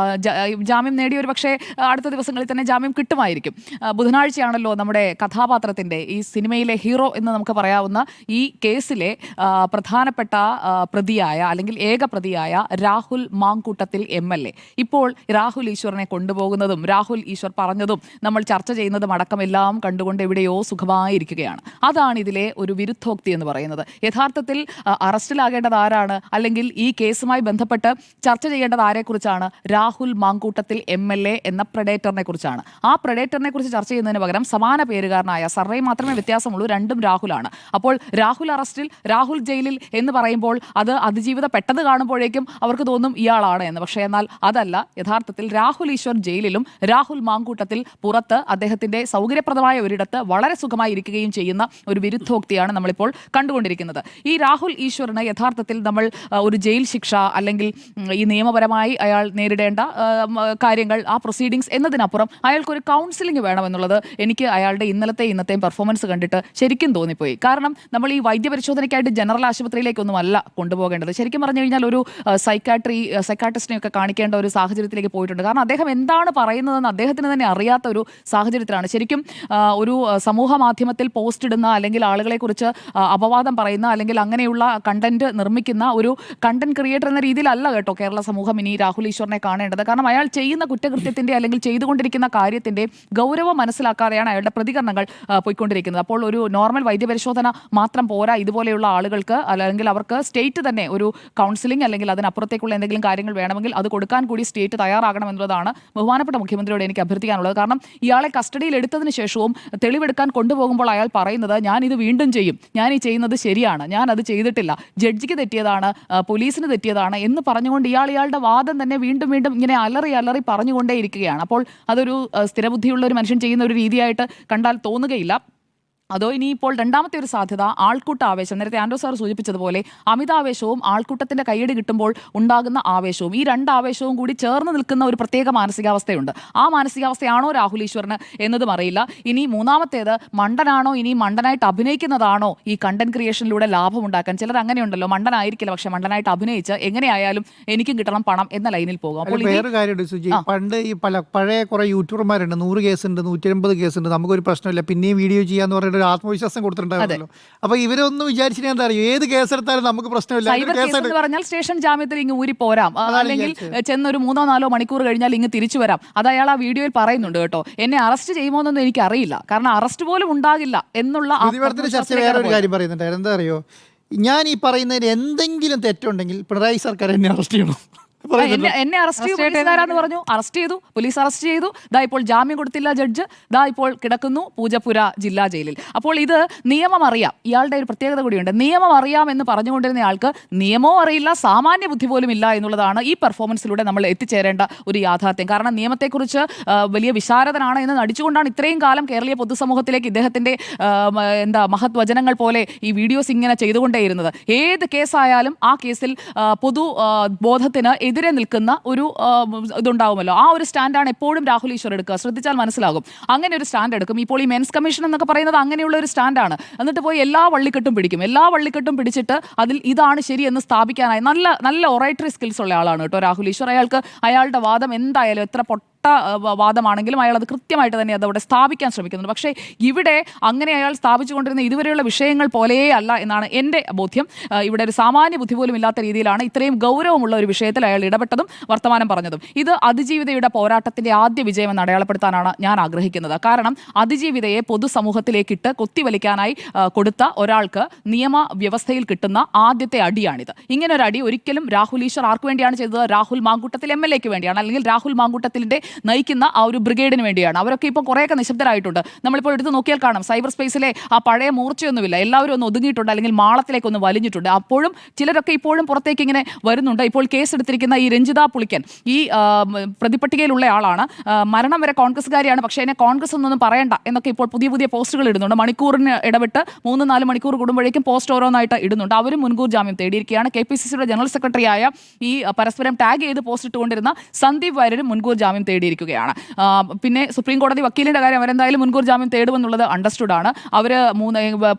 ജാമ്യം നേടി ഒരു പക്ഷേ അടുത്ത ദിവസങ്ങളിൽ തന്നെ ജാമ്യം കിട്ടുമായിരിക്കും. ബുധനാഴ്ചയാണല്ലോ നമ്മുടെ കഥാപാത്രത്തിൻ്റെ, ഈ സിനിമയിലെ ഹീറോ എന്ന് നമുക്ക് പറയാവുന്ന ഈ കേസിലെ പ്രധാനപ്പെട്ട പ്രതിയായ അല്ലെങ്കിൽ ഏക പ്രതിയായ രാഹുൽ മാങ്കൂട്ടത്തിൽ MLA ഇപ്പോൾ രാഹുൽ ഈശ്വറിനെ കൊണ്ടുപോകുന്നതും രാഹുൽ ഈശ്വർ പറഞ്ഞതും നമ്മൾ ചർച്ച ചെയ്യുന്നതും അടക്കമെല്ലാം കണ്ടുകൊണ്ട് എവിടെയോ സുഖമായിരിക്കുകയാണ്. അതാണ് ഇതിലെ ഒരു വിരുദ്ധോക്തി എന്ന് പറയുന്നത്. യഥാർത്ഥത്തിൽ അറസ്റ്റിലാകേണ്ടത് ആരാണ്, അല്ലെങ്കിൽ ഈ കേസുമായി ബന്ധപ്പെട്ട് ചർച്ച ചെയ്യേണ്ടത് ആരെക്കുറിച്ചാണ്? രാഹുൽ മാങ്കൂട്ടത്തിൽ MLA എന്ന പ്രഡേറ്ററിനെ കുറിച്ചാണ്. ആ പ്രഡേറ്ററിനെ കുറിച്ച് ചർച്ച ചെയ്യുന്നതിന് പകരം സമാന പേരുകാരനായ, സർവേ മാത്രമേ വ്യത്യാസമുള്ളൂ, രണ്ടും രാഹുലാണ്. അപ്പോൾ രാഹുൽ അറസ്റ്റിൽ, രാഹുൽ ജയിലിൽ എന്ന് പറയുമ്പോൾ അത് അതിജീവിത പെട്ടെന്ന് കാണുമ്പോഴേക്കും അവർക്ക് തോന്നും ഇയാളാണ് എന്ന്. പക്ഷേ എന്നാൽ അതല്ല. യഥാർത്ഥത്തിൽ രാഹുൽ ഈശ്വർ ജയിലിലും രാഹുൽ മാങ്കൂട്ടത്തിൽ പുറത്ത് അദ്ദേഹത്തിൻ്റെ സൗകര്യപ്രദമായ ഒരിടത്ത് വളരെ സുഖമായി ഇരിക്കുകയും ചെയ്യുന്ന ഒരു വിരുദ്ധോക്തിയാണ് നമ്മളിപ്പോൾ കണ്ടുകൊണ്ടിരിക്കുന്നത്. ഈ രാഹുൽ ഈശ്വറിന് യഥാർത്ഥത്തിൽ നമ്മൾ ഒരു ജയിൽ ശിക്ഷ അല്ലെങ്കിൽ ഈ നിയമപരമായി അയാൾ നേരിടേണ്ട കാര്യങ്ങൾ, ആ പ്രൊസീഡിങ്സ് എന്നതിനപ്പുറം അയാൾക്കൊരു കൗൺസിലിംഗ് വേണമെന്നുള്ളത് എനിക്ക് അയാളുടെ ഇന്നത്തെയും പെർഫോമൻസ് കണ്ടിട്ട് ശരിക്കും തോന്നിപ്പോയി. കാരണം നമ്മൾ ഈ വൈദ്യപരിശോധനയ്ക്കായിട്ട് ജനറൽ ആശുപത്രിയിലേക്കൊന്നുമല്ല കൊണ്ടുപോകേണ്ടത്. ശരിക്കും പറഞ്ഞു കഴിഞ്ഞാൽ ഒരു സൈക്കാട്രിസ്റ്റിനെയൊക്കെ കാണിക്കേണ്ട ഒരു സാഹചര്യത്തിലേക്ക് പോയിട്ടുണ്ട്. കാരണം അദ്ദേഹം എന്താണ് പറയുന്നതെന്ന് അദ്ദേഹത്തിന് തന്നെ അറിയാത്ത ഒരു സാഹചര്യത്തിലാണ്. ശരിക്കും ഒരു സമൂഹ മാധ്യമത്തിൽ പോസ്റ്റ് ഇടുന്ന അല്ലെങ്കിൽ ആളുകളെക്കുറിച്ച് അപവാദം പറയുന്ന അല്ലെങ്കിൽ അങ്ങനെയുള്ള കണ്ടന്റ് നിർമ്മിക്കുന്ന ഒരു കണ്ടന്റ് ക്രിയേറ്റർ എന്ന രീതിയിലല്ല കേട്ടോ കേരള സമൂഹം ഇനി രാഹുൽ ഈശ്വറിനെ കാണേണ്ടത്. കാരണം അയാൾ ചെയ്യുന്ന കുറ്റകൃത്യത്തിന്റെ അല്ലെങ്കിൽ ചെയ്തുകൊണ്ടിരിക്കുന്ന കാര്യത്തിന്റെ ഗൗരവം മനസ്സിലാക്കാതെയാണ് അയാളുടെ പ്രതികരണങ്ങൾ പോയിക്കൊണ്ടിരിക്കുന്നത്. അപ്പോൾ ഒരു നോർമൽ വൈദ്യപരിശോധന മാത്രം പോരാ ഇതുപോലെയുള്ള ആളുകൾക്ക്, അല്ലെങ്കിൽ അവർക്ക് സ്റ്റേറ്റ് തന്നെ ഒരു കൗൺസിലിംഗ് അല്ലെങ്കിൽ അതിനപ്പുറത്തേക്കുള്ള എന്തെങ്കിലും കാര്യങ്ങൾ വേണമെങ്കിൽ അത് കൊടുക്കാൻ കൂടി സ്റ്റേറ്റ് തയ്യാറാകണം എന്നുള്ളതാണ് ബഹുമാനപ്പെട്ട മുഖ്യമന്ത്രിയോട് എനിക്ക് അഭ്യർത്ഥിക്കാനുള്ളത്. കാരണം ഇയാളെ കസ്റ്റഡിയിൽ എടുത്തതിന് ശേഷവും തെളിവെടുക്കാൻ കൊണ്ടുപോകുമ്പോൾ അയാൾ പറയുന്നത് ഞാൻ ഇത് വീണ്ടും ചെയ്യും, ഞാൻ ഈ ചെയ്യുന്നത് ശരിയാണ്, ഞാൻ അത് ചെയ്തിട്ടില്ല, ജഡ്ജിക്ക് തെറ്റിയതാണ്, പോലീസിന് തെറ്റിയതാണ് എന്ന് പറഞ്ഞുകൊണ്ട് ഇയാളുടെ വാദം തന്നെ വീണ്ടും വീണ്ടും ഇങ്ങനെ അലറി പറഞ്ഞുകൊണ്ടേയിരിക്കുകയാണ്. അപ്പോൾ അതൊരു സ്ഥിരബുദ്ധിയുള്ള ഒരു മനുഷ്യൻ ചെയ്യുന്ന ഒരു രീതിയായിട്ട് കണ്ടാൽ തോന്നുകയില്ല. അതോ ഇനിയിപ്പോൾ രണ്ടാമത്തെ ഒരു സാധ്യത ആൾക്കൂട്ട ആവേശം. നേരത്തെ ആൻഡ്രോ സാർ സൂചിപ്പിച്ചതുപോലെ അമിതാവേശവും ആൾക്കൂട്ടത്തിന്റെ കൈയടി കിട്ടുമ്പോൾ ഉണ്ടാകുന്ന ആവേശവും, ഈ രണ്ട് ആവേശവും കൂടി ചേർന്ന് നിൽക്കുന്ന ഒരു പ്രത്യേക മാനസികാവസ്ഥയുണ്ട്. ആ മാനസികാവസ്ഥയാണോ രാഹുൽ ഈശ്വറിന് എന്നതും അറിയില്ല. ഇനി മൂന്നാമത്തേത് മണ്ടനാണോ, ഇനി മണ്ടനായിട്ട് അഭിനയിക്കുന്നതാണോ ഈ കണ്ടന്റ് ക്രിയേഷനിലൂടെ ലാഭം ഉണ്ടാക്കാൻ? ചിലർ അങ്ങനെയുണ്ടല്ലോ, മണ്ടനായിരിക്കില്ല പക്ഷെ മണ്ടനായിട്ട് അഭിനയിച്ച് എങ്ങനെയായാലും എനിക്കും കിട്ടണം പണം എന്ന ലൈനിൽ പോകും. അപ്പോൾ വേറൊരു കാര്യമുണ്ട് സുജി, പണ്ട് ഈ പഴയ കുറെ യൂട്യൂബർമാരുണ്ട്, 100 കേസുണ്ട്, 150 കേസുണ്ട്, നമുക്കൊരു പ്രശ്നമില്ല, പിന്നെയും വീഡിയോ ചെയ്യാന്ന് പറയുന്നത് ഒരു ആത്മവിശ്വാസം കൊടുത്തിട്ടുണ്ടാവുമല്ലോ. അപ്പൊ ഇവരൊന്നും വിചാരിച്ചിട്ട് എന്താ അറിയോ, ഏത് കേസെടുത്താലും നമുക്ക് പ്രശ്നമില്ല. പറഞ്ഞാൽ സ്റ്റേഷൻ ജാമ്യത്തിൽ ഇങ്ങ് ഊരി പോരാം, അല്ലെങ്കിൽ ചെന്നൊരു 3-4 മണിക്കൂർ കഴിഞ്ഞാൽ ഇങ്ങ് തിരിച്ചു വരാം. അത് അയാൾ ആ വീഡിയോയിൽ പറയുന്നുണ്ട് കേട്ടോ. എന്നെ അറസ്റ്റ് ചെയ്യുമോ എന്നൊന്നും എനിക്ക് അറിയില്ല, കാരണം അറസ്റ്റ് പോലും ഉണ്ടാകില്ല എന്നുള്ള ചർച്ച. വേറൊരു കാര്യം പറയുന്നുണ്ടായിരുന്നു, എന്താ അറിയോ, ഞാൻ ഈ പറയുന്നതിന് എന്തെങ്കിലും തെറ്റുണ്ടെങ്കിൽ പിണറായി സർക്കാർ എന്നെ അറസ്റ്റ് ചെയ്യണം. എന്നെ അറസ്റ്റ് ചെയ്തു പറഞ്ഞു, അറസ്റ്റ് ചെയ്തു, പോലീസ് അറസ്റ്റ് ചെയ്തു, ദാ ഇപ്പോൾ ജാമ്യം കൊടുത്തില്ല ജഡ്ജ്, ദാ ഇപ്പോൾ കിടക്കുന്നു പൂജപ്പുര ജില്ലാ ജയിലിൽ. അപ്പോൾ ഇത് നിയമം അറിയാം. ഇയാളുടെ ഒരു പ്രത്യേകത കൂടിയുണ്ട്, നിയമം അറിയാം എന്ന് പറഞ്ഞുകൊണ്ടിരുന്ന ആൾക്ക് നിയമവും അറിയില്ല, സാമാന്യ ബുദ്ധി പോലും ഇല്ല എന്നുള്ളതാണ് ഈ പെർഫോമൻസിലൂടെ നമ്മൾ എത്തിച്ചേരേണ്ട ഒരു യാഥാർത്ഥ്യം. കാരണം നിയമത്തെക്കുറിച്ച് വലിയ വിശാരദനാണ് എന്ന് നടിച്ചുകൊണ്ടാണ് ഇത്രയും കാലം കേരളീയ പൊതുസമൂഹത്തിലേക്ക് ഇദ്ദേഹത്തിന്റെ മഹത് വചനങ്ങൾ പോലെ ഈ വീഡിയോസ് ഇങ്ങനെ ചെയ്തുകൊണ്ടേയിരുന്നത്. ഏത് കേസായാലും ആ കേസിൽ പൊതു ബോധത്തിന് എതിരെ നിൽക്കുന്ന ഒരു ഇതുണ്ടാവുമല്ലോ, ആ ഒരു സ്റ്റാൻഡാണ് എപ്പോഴും രാഹുൽ ഈശ്വർ എടുക്കുക. ശ്രദ്ധിച്ചാൽ മനസ്സിലാകും, അങ്ങനെ ഒരു സ്റ്റാൻഡ് എടുക്കും. ഇപ്പോൾ ഈ മെൻസ് കമ്മീഷൻ എന്നൊക്കെ പറയുന്നത് അങ്ങനെയുള്ള ഒരു സ്റ്റാൻഡാണ്. എന്നിട്ട് പോയി എല്ലാ വള്ളിക്കെട്ടും പിടിക്കും, എല്ലാ വള്ളിക്കെട്ടും പിടിച്ചിട്ട് അതിൽ ഇതാണ് ശരി എന്ന് സ്ഥാപിക്കാനായി നല്ല ഒറേറ്ററി സ്കിൽസ് ഉള്ള ആളാണ് കേട്ടോ രാഹുൽ ഈശ്വർ. അയാളുടെ വാദം എന്തായാലും എത്ര വാദമാണെങ്കിലും അയാൾ അത് കൃത്യമായിട്ട് തന്നെ അതവിടെ സ്ഥാപിക്കാൻ ശ്രമിക്കുന്നുണ്ട്. പക്ഷേ ഇവിടെ അങ്ങനെ അയാൾ സ്ഥാപിച്ചുകൊണ്ടിരുന്ന ഇതുവരെയുള്ള വിഷയങ്ങൾ പോലെയേ അല്ല എന്നാണ് എൻ്റെ ബോധ്യം. ഇവിടെ ഒരു സാമാന്യ ബുദ്ധി പോലും ഇല്ലാത്ത രീതിയിലാണ് ഇത്രയും ഗൗരവമുള്ള ഒരു വിഷയത്തിൽ അയാൾ ഇടപെട്ടതും വർത്തമാനം പറഞ്ഞതും. ഇത് അതിജീവിതയുടെ പോരാട്ടത്തിന്റെ ആദ്യ വിജയമെന്ന് അടയാളപ്പെടുത്താനാണ് ഞാൻ ആഗ്രഹിക്കുന്നത്. കാരണം അതിജീവിതയെ പൊതുസമൂഹത്തിലേക്കിട്ട് കൊത്തിവലിക്കാനായി കൊടുത്ത ഒരാൾക്ക് നിയമവ്യവസ്ഥയിൽ കിട്ടുന്ന ആദ്യത്തെ അടിയാണിത്. ഇങ്ങനെ ഒരു അടി ഒരിക്കലും രാഹുൽ ഈശ്വർ ആർക്ക് വേണ്ടിയാണ് ചെയ്തത്? രാഹുൽ മാങ്കൂട്ടത്തിൽ MLA ക്ക് വേണ്ടിയാണ്, അല്ലെങ്കിൽ രാഹുൽ മാങ്കൂട്ടത്തിന്റെ നയിക്കുന്ന ആ ഒരു ബ്രിഗേഡിന് വേണ്ടിയാണ്. അവരൊക്കെ ഇപ്പോൾ കുറേയൊക്കെ നിശബ്ദരായിട്ടുണ്ട്. നമ്മളിപ്പോൾ എടുത്ത് നോക്കിയാൽ കാണാം, സൈബർ സ്പേസിലെ ആ പഴയ മൂർച്ചയൊന്നുമില്ല, എല്ലാവരും ഒന്ന് ഒതുങ്ങിയിട്ടുണ്ട്, അല്ലെങ്കിൽ മാളത്തിലേക്ക് ഒന്ന് വലിഞ്ഞിട്ടുണ്ട്. അപ്പോഴും ചിലരൊക്കെ ഇപ്പോഴും പുറത്തേക്ക് ഇങ്ങനെ വരുന്നുണ്ട്. ഇപ്പോൾ കേസെടുത്തിരിക്കുന്ന ഈ രഞ്ജിത പുളിക്കൻ ഈ പ്രതിപട്ടികയിലുള്ള ആളാണ്. മരണം വരെ കോൺഗ്രസ്സുകാരിയാണ്, പക്ഷേ എന്നെ കോൺഗ്രസ് ഒന്നും പറയണ്ട എന്നൊക്കെ ഇപ്പോൾ പുതിയ പോസ്റ്റുകൾ ഇടുന്നുണ്ട്. മണിക്കൂറിന് ഇടവിട്ട് 3-4 മണിക്കൂർ കൂടുമ്പോഴേക്കും പോസ്റ്റ് ഓരോന്നായിട്ട് ഇടുന്നുണ്ട്. അവരും മുൻകൂർ ജാമ്യം തേടിയിരിക്കുകയാണ്. KPCCയുടെ ജനറൽ സെക്രട്ടറിയായ ഈ പരസ്പരം ടാഗ് ചെയ്ത് പോസ്റ്റ് ഇട്ടുകൊണ്ടിരുന്ന സന്ദീപ് വാര്യരും മുൻകൂർ ജാമ്യം തേടിയിരിക്കുകയാണ്. പിന്നെ സുപ്രീം കോടതി വക്കീലിന്റെ കാര്യം അവരെന്തായാലും മുൻകൂർ ജാമ്യം തേടുമെന്നുള്ളത് അണ്ടർസ്റ്റുഡ് ആണ്. അവർ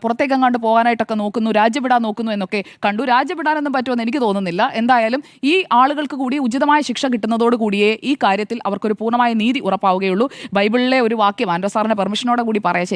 പുറത്തേക്കെങ്ങാണ്ട് പോകാനായിട്ടൊക്കെ നോക്കുന്നു, രാജ്യവിടാൻ നോക്കുന്നു എന്നൊക്കെ കണ്ടു. രാജ്യവിടാനൊന്നും പറ്റുമെന്ന് എനിക്ക് തോന്നുന്നില്ല. എന്തായാലും ഈ ആളുകൾക്ക് കൂടി ഉചിതമായ ശിക്ഷ കിട്ടുന്നതോടുകൂടിയേ ഈ കാര്യത്തിൽ അവർക്കൊരു പൂർണ്ണമായ നീതി ഉറപ്പാവുകയുള്ളൂ. ബൈബിളിലെ ഒരു വാക്യം ആൻഡ്രോ സാറിന്റെ പെർമിഷനോടെ കൂടി പറയാം,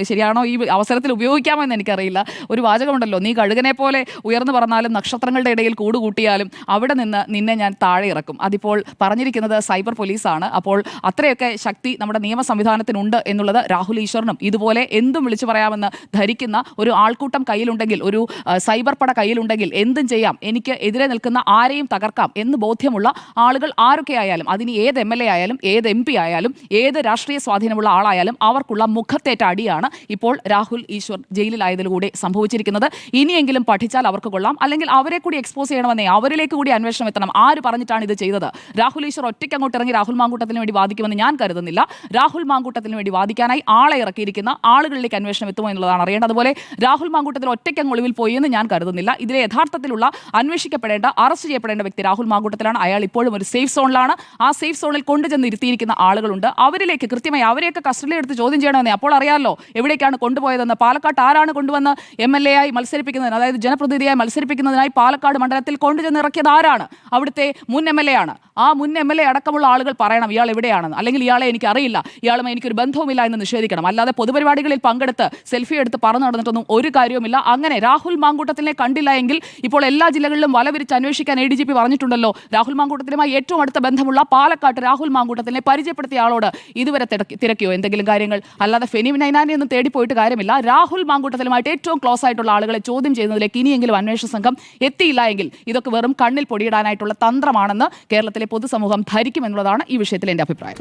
ശരിയാണോ ഈ അവസരത്തിൽ ഉപയോഗിക്കാമോ എന്ന് എനിക്കറിയില്ല. ഒരു വാചകമുണ്ടല്ലോ, നീ കഴുകനെ പോലെ ഉയർന്നു പറഞ്ഞാലും നക്ഷത്രങ്ങളുടെ ഇടയിൽ കൂടുകൂട്ടിയാലും അവിടെ നിന്ന് നിന്നെ ഞാൻ താഴെ ഇറക്കും. അതിപ്പോൾ പറഞ്ഞിരിക്കുന്നത് സൈബർ പോലീസാണ്. അപ്പോൾ അത്രയൊക്കെ ശക്തി നമ്മുടെ നിയമ സംവിധാനത്തിനുണ്ട് എന്നുള്ളത് രാഹുൽ ഈശ്വറിനും ഇതുപോലെ എന്തും വിളിച്ചു പറയാമെന്ന് ധരിക്കുന്ന ഒരു ആൾക്കൂട്ടം കയ്യിലുണ്ടെങ്കിൽ, ഒരു സൈബർ പട കയ്യിലുണ്ടെങ്കിൽ എന്തും ചെയ്യാം, എനിക്ക് എതിരെ നിൽക്കുന്ന ആരെയും തകർക്കാം എന്ന് ബോധ്യമുള്ള ആളുകൾ ആരൊക്കെ ആയാലും, അതിന് ഏത് MLA ആയാലും ഏത് MP ആയാലും ഏത് രാഷ്ട്രീയ സ്വാധീനമുള്ള ആളായാലും അവർക്കുള്ള മുഖത്തേറ്റ അടിയാണ് ഇപ്പോൾ രാഹുൽ ഈശ്വർ ജയിലിലായതിലൂടെ സംഭവിച്ചിരിക്കുന്നത്. ഇനിയെങ്കിലും പഠിച്ചാൽ അവർക്ക് കൊള്ളാം, അല്ലെങ്കിൽ അവരെ കൂടി എക്സ്പോസ് ചെയ്യണമെന്നേ, അവരിലേക്ക് കൂടി അന്വേഷണം എത്തണം. ആര് പറഞ്ഞിട്ടാണ് ഇത് ചെയ്തത്? രാഹുൽ ഈശ്വർ ഒറ്റയ്ക്ക് അങ്ങോട്ട് ഇറങ്ങി രാഹുൽ മാങ്കൂട്ടത്തിന് വേണ്ടി വാദിക്കുമെന്ന് ഞാൻ കരുതുന്നില്ല. രാഹുൽ മാങ്കൂട്ടത്തിന് വേണ്ടി വാദിക്കാനായി ആളെ ഇറക്കിയിരിക്കുന്ന ആളുകളിലേക്ക് അന്വേഷണം എത്തുമോ എന്നുള്ളതാണ് അറിയേണ്ടത്. അതുപോലെ രാഹുൽ മാങ്കൂട്ടത്തിൽ ഒറ്റയ്ക്ക് ഒളിവിൽ പോയി എന്ന് ഞാൻ കരുതുന്നില്ല. ഇതിലെ യഥാർത്ഥത്തിലുള്ള അന്വേഷിക്കപ്പെടേണ്ട, അറസ്റ്റ് ചെയ്യപ്പെടേണ്ട വ്യക്തി രാഹുൽ മാങ്കൂട്ടത്തിലാണ്. അയാൾ ഇപ്പോഴും ഒരു സേഫ് സോണിലാണ്. ആ സേഫ് സോണിൽ കൊണ്ടുചെന്ന് ഇരുത്തിയിരിക്കുന്ന ആളുകളുണ്ട്. അവരിലേക്ക് കൃത്യമായി അവരെയൊക്കെ കസ്റ്റഡിയിൽ എടുത്ത് ചോദ്യം ചെയ്യണമെന്നേ. അപ്പോൾ അറിയാമല്ലോ എവിടേക്കാണ് കൊണ്ടുപോയതെന്ന്. പാലക്കാട്ട് ആരാണ് കൊണ്ടുവന്ന് MLA ആയി മത്സരിപ്പിക്കുന്നതിന്, അതായത് ജനപ്രതിനിധിയായി മത്സരിപ്പിക്കുന്നതിനായി പാലക്കാട് മണ്ഡലത്തിൽ കൊണ്ടുചെന്ന് ഇറക്കിയത് ആരാണ്? അവിടുത്തെ മുൻ MLA ആണ്. ആ മുൻ MLA അടക്കമുള്ള ആളുകൾ പറയണം ഇയാൾ എവിടെയാണെന്ന്, അല്ലെങ്കിൽ ഇയാളെ എനിക്ക് അറിയില്ല, ഇയാളുമായി എനിക്കൊരു ബന്ധവുമില്ല എന്ന് നിഷേധിക്കണം. അല്ലാതെ പൊതുപരിപാടികളിൽ പങ്കെടുത്ത് സെൽഫി എടുത്ത് പറഞ്ഞു നടന്നിട്ടൊന്നും ഒരു കാര്യവുമില്ല. അങ്ങനെ രാഹുൽ മാങ്കൂട്ടത്തിനെ കണ്ടില്ല എങ്കിൽ ഇപ്പോൾ എല്ലാ ജില്ലകളിലും വലവിരിച്ച് അന്വേഷിക്കാൻ ADGP പറഞ്ഞിട്ടുണ്ടല്ലോ. രാഹുൽ മാങ്കൂട്ടത്തിനുമായി ഏറ്റവും അടുത്ത ബന്ധമുള്ള പാലക്കാട്ട് രാഹുൽ മാങ്കൂട്ടത്തിനെ പരിചയപ്പെടുത്തിയ ആളോട് ഇതുവരെ തിരക്കിയോ എന്തെങ്കിലും കാര്യങ്ങൾ? അല്ലാതെ ഫെനി നൈനാനെ ഒന്നും തേടിപ്പോയിട്ട് കാര്യമില്ല. രാഹുൽ മാങ്കൂട്ടത്തിലുമായിട്ട് ഏറ്റവും ക്ലോസ് ആയിട്ടുള്ള ആളുകളെ ചോദ്യം ചെയ്യുന്നതിലേക്ക് ഇനിയെങ്കിലും അന്വേഷണ സംഘം എത്തിയില്ല എങ്കിൽ ഇതൊക്കെ വെറും കണ്ണിൽ പൊടിയിടാനായിട്ടുള്ള തന്ത്രമാണെന്ന് കേരളത്തിലെ പൊതുസമൂഹം ധരിക്കുമെന്നുള്ളതാണ് ഈ വിഷയത്തിൽ എൻ്റെ അഭിപ്രായം.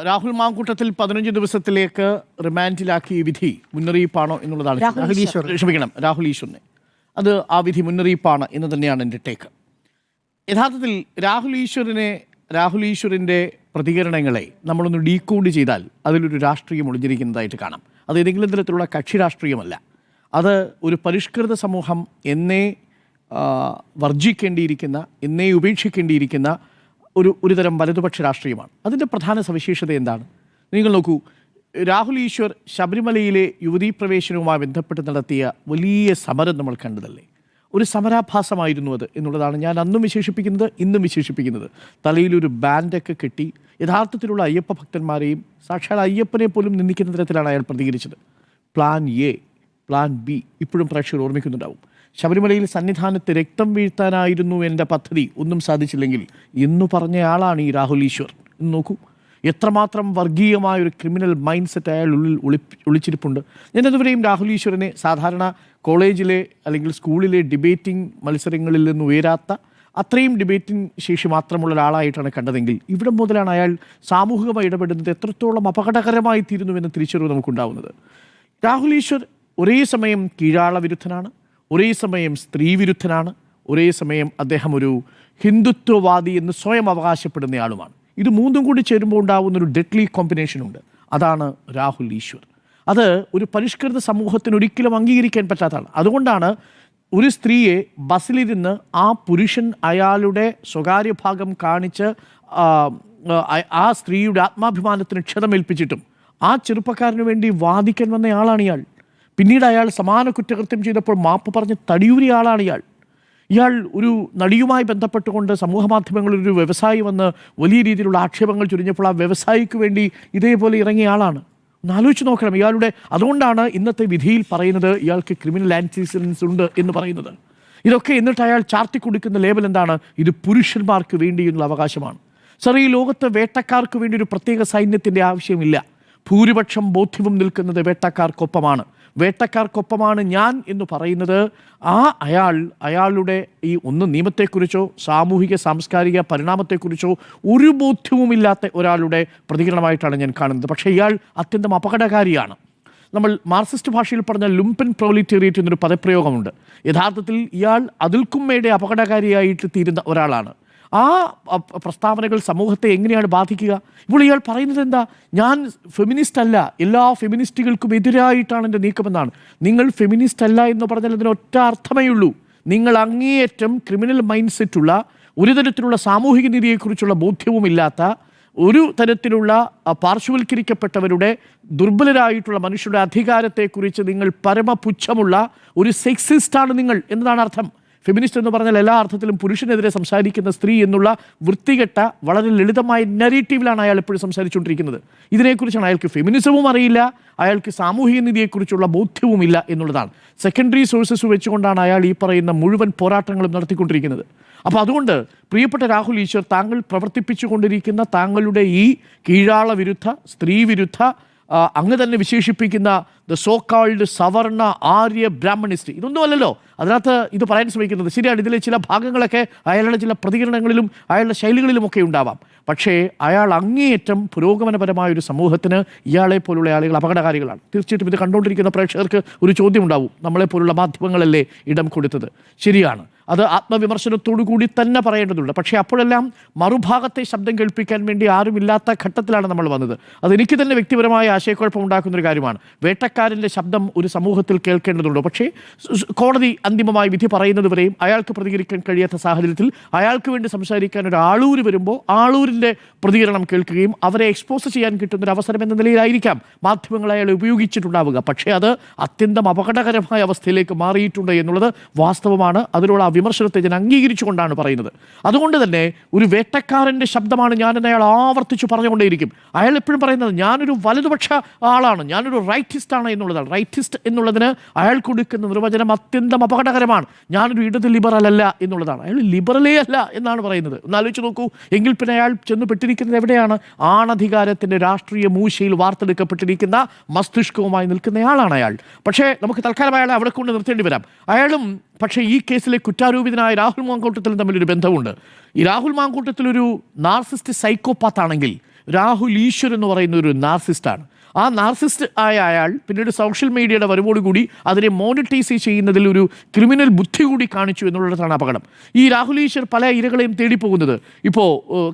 രാഹുൽ മാങ്കൂട്ടത്തിൽ 15 ദിവസത്തിലേക്ക് റിമാൻഡിലാക്കിയ വിധി മുന്നറിയിപ്പാണോ എന്നുള്ളതാണ്. രാഹുൽ ഈശ്വറിനെ അത് ആ വിധി മുന്നറിയിപ്പാണ് എന്ന് തന്നെയാണ് എൻ്റെ ടേക്ക്. യഥാർത്ഥത്തിൽ രാഹുൽ ഈശ്വറിൻ്റെ പ്രതികരണങ്ങളെ നമ്മളൊന്ന് ഡീകോഡ് ചെയ്താൽ അതിലൊരു രാഷ്ട്രീയം ഒളിഞ്ഞിരിക്കുന്നതായിട്ട് കാണാം. അത് ഏതെങ്കിലും തരത്തിലുള്ള കക്ഷി രാഷ്ട്രീയമല്ല. അത് ഒരു പരിഷ്കൃത സമൂഹം എന്നേ വർജിക്കേണ്ടിയിരിക്കുന്ന, എന്നേ ഉപേക്ഷിക്കേണ്ടിയിരിക്കുന്ന ഒരു തരം വലതുപക്ഷ രാഷ്ട്രീയമാണ്. അതിൻ്റെ പ്രധാന സവിശേഷത എന്താണ്? നിങ്ങൾ നോക്കൂ, രാഹുൽ ഈശ്വർ ശബരിമലയിലെ യുവതീ പ്രവേശനവുമായി ബന്ധപ്പെട്ട് നടത്തിയ വലിയ സമരം നമ്മൾ കണ്ടതല്ലേ? ഒരു സമരാഭാസമായിരുന്നു അത് എന്നുള്ളതാണ് ഞാൻ അന്നും വിശേഷിപ്പിക്കുന്നത്, ഇന്നും വിശേഷിപ്പിക്കുന്നത്. തലയിലൊരു ബാൻഡൊക്കെ കെട്ടി യഥാർത്ഥത്തിലുള്ള അയ്യപ്പ ഭക്തന്മാരെയും സാക്ഷാൽ അയ്യപ്പനെ പോലും നിന്ദിക്കുന്ന തരത്തിലാണ് അയാൾ പ്രതികരിച്ചത്. പ്ലാൻ എ, പ്ലാൻ ബി ഇപ്പോഴും പ്രേക്ഷകർ ഓർമ്മിക്കുന്നുണ്ടാവും. ശബരിമലയിൽ സന്നിധാനത്ത് രക്തം വീഴ്ത്താനായിരുന്നു എൻ്റെ പദ്ധതി, ഒന്നും സാധിച്ചില്ലെങ്കിൽ എന്ന് പറഞ്ഞയാളാണ് ഈ രാഹുൽ ഈശ്വർ. എന്ന് നോക്കൂ, എത്രമാത്രം വർഗീയമായ ഒരു ക്രിമിനൽ മൈൻഡ് സെറ്റ് അയാൾ ഒളിച്ചിരിപ്പുണ്ട്. ഞാനതുവരെയും രാഹുൽ ഈശ്വറിനെ സാധാരണ കോളേജിലെ അല്ലെങ്കിൽ സ്കൂളിലെ ഡിബേറ്റിംഗ് മത്സരങ്ങളിൽ നിന്ന് ഉയരാത്ത അത്രയും ഡിബേറ്റിംഗ് ശേഷി മാത്രമുള്ള ഒരാളായിട്ടാണ് കണ്ടതെങ്കിൽ ഇവിടെ മുതലാണ് അയാൾ സാമൂഹികമായി ഇടപെടുന്നത് എത്രത്തോളം അപകടകരമായി തീരുന്നുവെന്ന് തിരിച്ചറിവ് നമുക്കുണ്ടാവുന്നത്. രാഹുൽ ഈശ്വർ ഒരേ സമയം കീഴാള വിരുദ്ധനാണ്, ഒരേ സമയം സ്ത്രീ വിരുദ്ധനാണ്, ഒരേ സമയം അദ്ദേഹം ഒരു ഹിന്ദുത്വവാദി എന്ന് സ്വയം അവകാശപ്പെടുന്നയാളുമാണ്. ഇത് മൂന്നും കൂടി ചേരുമ്പോൾ ഉണ്ടാകുന്ന ഒരു ഡെഡ്ലി കോമ്പിനേഷനുണ്ട്. അതാണ് രാഹുൽ ഈശ്വർ. അത് ഒരു പരിഷ്കൃത സമൂഹത്തിന് ഒരിക്കലും അംഗീകരിക്കാൻ പറ്റാത്തതാണ്. അതുകൊണ്ടാണ് ഒരു സ്ത്രീയെ ബസ്സിലിരുന്ന് ആ പുരുഷൻ അയാളുടെ സ്വകാര്യ ഭാഗം കാണിച്ച് ആ സ്ത്രീയുടെ ആത്മാഭിമാനത്തിന് ക്ഷതമേൽപ്പിച്ചിട്ടും ആ ചെറുപ്പക്കാരന് വേണ്ടി വാദിക്കാൻ വന്നയാളാണ് ഇയാൾ. പിന്നീട് അയാൾ സമാന കുറ്റകൃത്യം ചെയ്തപ്പോൾ മാപ്പ് പറഞ്ഞ് തടിയൂരിയ ആളാണ് ഇയാൾ. ഇയാൾ ഒരു നടിയുമായി ബന്ധപ്പെട്ടുകൊണ്ട് സമൂഹ മാധ്യമങ്ങളിൽ ഒരു വ്യവസായി വന്ന് വലിയ രീതിയിലുള്ള ആക്ഷേപങ്ങൾ ചൊരിഞ്ഞപ്പോൾ ആ വ്യവസായിക്ക് വേണ്ടി ഇതേപോലെ ഇറങ്ങിയ ആളാണ്. ഒന്ന് ആലോചിച്ച് നോക്കണം ഇയാളുടെ. അതുകൊണ്ടാണ് ഇന്നത്തെ വിധിയിൽ പറയുന്നത് ഇയാൾക്ക് ക്രിമിനൽ ആൻറ്റിസിഡൻസ് ഉണ്ട് എന്ന് പറയുന്നത്. ഇതൊക്കെ എന്നിട്ട് അയാൾ ചാർത്തി കൊടുക്കുന്ന ലേബൽ എന്താണ്? ഇത് പുരുഷന്മാർക്ക് വേണ്ടിയുള്ള അവകാശമാണ്. സർ, ഈ ലോകത്ത് വേട്ടക്കാർക്ക് വേണ്ടി ഒരു പ്രത്യേക സൈന്യത്തിൻ്റെ ആവശ്യമില്ല. ഭൂരിപക്ഷം ബോധ്യവും നിൽക്കുന്നത് വേട്ടക്കാർക്കൊപ്പമാണ്. വേട്ടക്കാർക്കൊപ്പമാണ് ഞാൻ എന്ന് പറയുന്നത് അയാളുടെ ഈ ഒന്ന് നിയമത്തെക്കുറിച്ചോ സാമൂഹിക സാംസ്കാരിക പരിണാമത്തെക്കുറിച്ചോ ഒരു ബോധ്യവുമില്ലാത്ത ഒരാളുടെ പ്രതികരണമായിട്ടാണ് ഞാൻ കാണുന്നത്. പക്ഷേ ഇയാൾ അത്യന്തം അപകടകാരിയാണ്. നമ്മൾ മാർക്സിസ്റ്റ് ഭാഷയിൽ പറഞ്ഞ ലുംപൻ പ്രൊലിറ്റേറിയറ്റ് എന്നൊരു പദപ്രയോഗമുണ്ട്. യഥാർത്ഥത്തിൽ ഇയാൾ അതിൽക്കുമ്മയുടെ അപകടകാരിയായിട്ട് തീരുന്ന ഒരാളാണ്. ആ പ്രസ്താവനകൾ സമൂഹത്തെ എങ്ങനെയാണ് ബാധിക്കുക? ഇപ്പോൾ ഇയാൾ പറയുന്നത് എന്താ? ഞാൻ ഫെമിനിസ്റ്റ് അല്ല, എല്ലാ ഫെമിനിസ്റ്റുകൾക്കും എതിരായിട്ടാണ് എൻ്റെ നീക്കമെന്നാണ്. നിങ്ങൾ ഫെമിനിസ്റ്റ് അല്ല എന്ന് പറഞ്ഞാൽ അതിന് ഒറ്റ അർത്ഥമേ ഉള്ളൂ. നിങ്ങൾ അങ്ങേയറ്റം ക്രിമിനൽ മൈൻഡ് സെറ്റുള്ള, ഒരു തരത്തിലുള്ള സാമൂഹിക നീതിയെക്കുറിച്ചുള്ള ബോധ്യവുമില്ലാത്ത, ഒരു തരത്തിലുള്ള പാർശ്വവൽക്കരിക്കപ്പെട്ടവരുടെ ദുർബലരായിട്ടുള്ള മനുഷ്യരുടെ അധികാരത്തെക്കുറിച്ച് നിങ്ങൾ പരമപുച്ഛമുള്ള ഒരു സെക്സിസ്റ്റാണ് നിങ്ങൾ എന്നതാണ് അർത്ഥം. ഫെമിനിസ്റ്റ് എന്ന് പറഞ്ഞാൽ എല്ലാ അർത്ഥത്തിലും പുരുഷനെതിരെ സംസാരിക്കുന്ന സ്ത്രീ എന്നുള്ള വൃത്തികെട്ട വളരെ ലളിതമായ നെറേറ്റീവിലാണ് അയാൾ എപ്പോഴും സംസാരിച്ചുകൊണ്ടിരിക്കുന്നത്. ഇതിനെക്കുറിച്ചാണ് അയാൾക്ക് ഫെമിനിസവും അറിയില്ല, അയാൾക്ക് സാമൂഹിക നീതിയെക്കുറിച്ചുള്ള ബോധ്യവുമില്ല എന്നുള്ളതാണ്. സെക്കൻഡറി സോഴ്സസ് വെച്ചുകൊണ്ടാണ് അയാൾ ഈ പറയുന്ന മുഴുവൻ പോരാട്ടങ്ങളും നടത്തിക്കൊണ്ടിരിക്കുന്നത്. അപ്പോൾ അതുകൊണ്ട് പ്രിയപ്പെട്ട രാഹുൽ ഈശ്വർ, താങ്കൾ പ്രവർത്തിപ്പിച്ചുകൊണ്ടിരിക്കുന്ന താങ്കളുടെ ഈ കീഴാള വിരുദ്ധ, സ്ത്രീ വിരുദ്ധ, അങ്ങ് തന്നെ വിശേഷിപ്പിക്കുന്ന ദ സോ കാൾഡ് സവർണ ആര്യ ബ്രാഹ്മണിസ്റ്റ്, ഇതൊന്നും അല്ലല്ലോ അതിനകത്ത് ഇത് പറയാൻ ശ്രമിക്കുന്നത്. ശരിയാണ്, ഇതിലെ ചില ഭാഗങ്ങളൊക്കെ അയാളുടെ ചില പ്രതികരണങ്ങളിലും അയാളുടെ ശൈലികളിലുമൊക്കെ ഉണ്ടാവാം. പക്ഷേ അയാൾ അങ്ങേയറ്റം പുരോഗമനപരമായ ഒരു സമൂഹത്തിന് ഇയാളെ പോലുള്ള ആളുകൾ അപകടകാരികളാണ്. തീർച്ചയായിട്ടും ഇത് കണ്ടുകൊണ്ടിരിക്കുന്ന പ്രേക്ഷകർക്ക് ഒരു ചോദ്യം ഉണ്ടാവും, നമ്മളെപ്പോലുള്ള മാധ്യമങ്ങളല്ലേ ഇടം കൊടുത്തത്? ശരിയാണ്, അത് ആത്മവിമർശനത്തോടു കൂടി തന്നെ പറയേണ്ടതുണ്ട്. പക്ഷേ അപ്പോഴെല്ലാം മറുഭാഗത്തെ ശബ്ദം കേൾപ്പിക്കാൻ വേണ്ടി ആരുമില്ലാത്ത ഘട്ടത്തിലാണ് നമ്മൾ വന്നത്. അതെനിക്ക് തന്നെ വ്യക്തിപരമായ ആശയക്കുഴപ്പം ഉണ്ടാക്കുന്നൊരു കാര്യമാണ്. വേട്ടക്കാരൻ്റെ ശബ്ദം ഒരു സമൂഹത്തിൽ കേൾക്കേണ്ടതുണ്ട്. പക്ഷേ കോടതി അന്തിമമായി വിധി പറയുന്നത് വരെയും അയാൾക്ക് പ്രതികരിക്കാൻ കഴിയാത്ത സാഹചര്യത്തിൽ അയാൾക്ക് വേണ്ടി സംസാരിക്കാൻ ഒരു ആളൂര് വരുമ്പോൾ ആളൂരിൻ്റെ പ്രതികരണം കേൾക്കുകയും അവരെ എക്സ്പോസ് ചെയ്യാൻ കിട്ടുന്നൊരു അവസരം എന്ന നിലയിലായിരിക്കാം മാധ്യമങ്ങൾ അയാളെ ഉപയോഗിച്ചിട്ടുണ്ടാവുക. പക്ഷേ അത് അത്യന്തം അപകടകരമായ അവസ്ഥയിലേക്ക് മാറിയിട്ടുണ്ട് എന്നുള്ളത് വാസ്തവമാണ്. അതിലുള്ള ആ വിമർശനത്തെ ഞാൻ അംഗീകരിച്ചുകൊണ്ടാണ് പറയുന്നത്. അതുകൊണ്ട് തന്നെ ഒരു വേട്ടക്കാരൻ്റെ ശബ്ദമാണ് ഞാനെന്ന് അയാൾ ആവർത്തിച്ച് പറഞ്ഞുകൊണ്ടേയിരിക്കും. അയാൾ എപ്പോഴും പറയുന്നത് ഞാനൊരു വലതുപക്ഷ ആളാണ്, ഞാനൊരു റൈറ്റിസ്റ്റ് ആണ് എന്നുള്ളതാണ്. റൈറ്റിസ്റ്റ് എന്നുള്ളതിന് അയാൾ കൊടുക്കുന്ന നിർവചനം അത്യന്തം അപകടകരമാണ്. ഞാനൊരു ഇടത് ലിബറൽ അല്ല എന്നുള്ളതാണ്. അയാൾ ലിബറലേ അല്ല എന്നാണ് പറയുന്നത്. ഒന്ന് ആലോചിച്ച് നോക്കൂ. എങ്കിൽ പിന്നെ അയാൾ ചെന്ന് പെട്ടിരിക്കുന്നത് എവിടെയാണ്? ആണധികാരത്തിൻ്റെ രാഷ്ട്രീയ മൂശയിൽ വാർത്തെടുക്കപ്പെട്ടിരിക്കുന്ന മസ്തിഷ്കവുമായി നിൽക്കുന്നയാളാണ് അയാൾ. പക്ഷേ നമുക്ക് തൽക്കാലം അയാളെ അവിടെ കൊണ്ട് നിർത്തേണ്ടി വരാം. അയാളും പക്ഷേ ഈ കേസിലെ കുറ്റാരോപിതനായ രാഹുൽ മാങ്കൂട്ടത്തിലും തമ്മിലൊരു ബന്ധമുണ്ട്. ഈ രാഹുൽ മാങ്കൂട്ടത്തിലൊരു നാർസിസ്റ്റ് സൈക്കോപാത്ത് ആണെങ്കിൽ രാഹുൽ ഈശ്വർ എന്ന് പറയുന്ന ഒരു നാർസിസ്റ്റാണ്. ആ നാർസിസ്റ്റ് ആയ അയാൾ പിന്നീട് സോഷ്യൽ മീഡിയയുടെ വരവോടുകൂടി അതിനെ മോണിറ്റൈസ് ചെയ്യുന്നതിൽ ഒരു ക്രിമിനൽ ബുദ്ധി കൂടി കാണിച്ചു എന്നുള്ളതാണ് അപകടം. ഈ രാഹുൽ ഈശ്വർ പല ഇരകളെയും തേടിപ്പോകുന്നത് ഇപ്പോൾ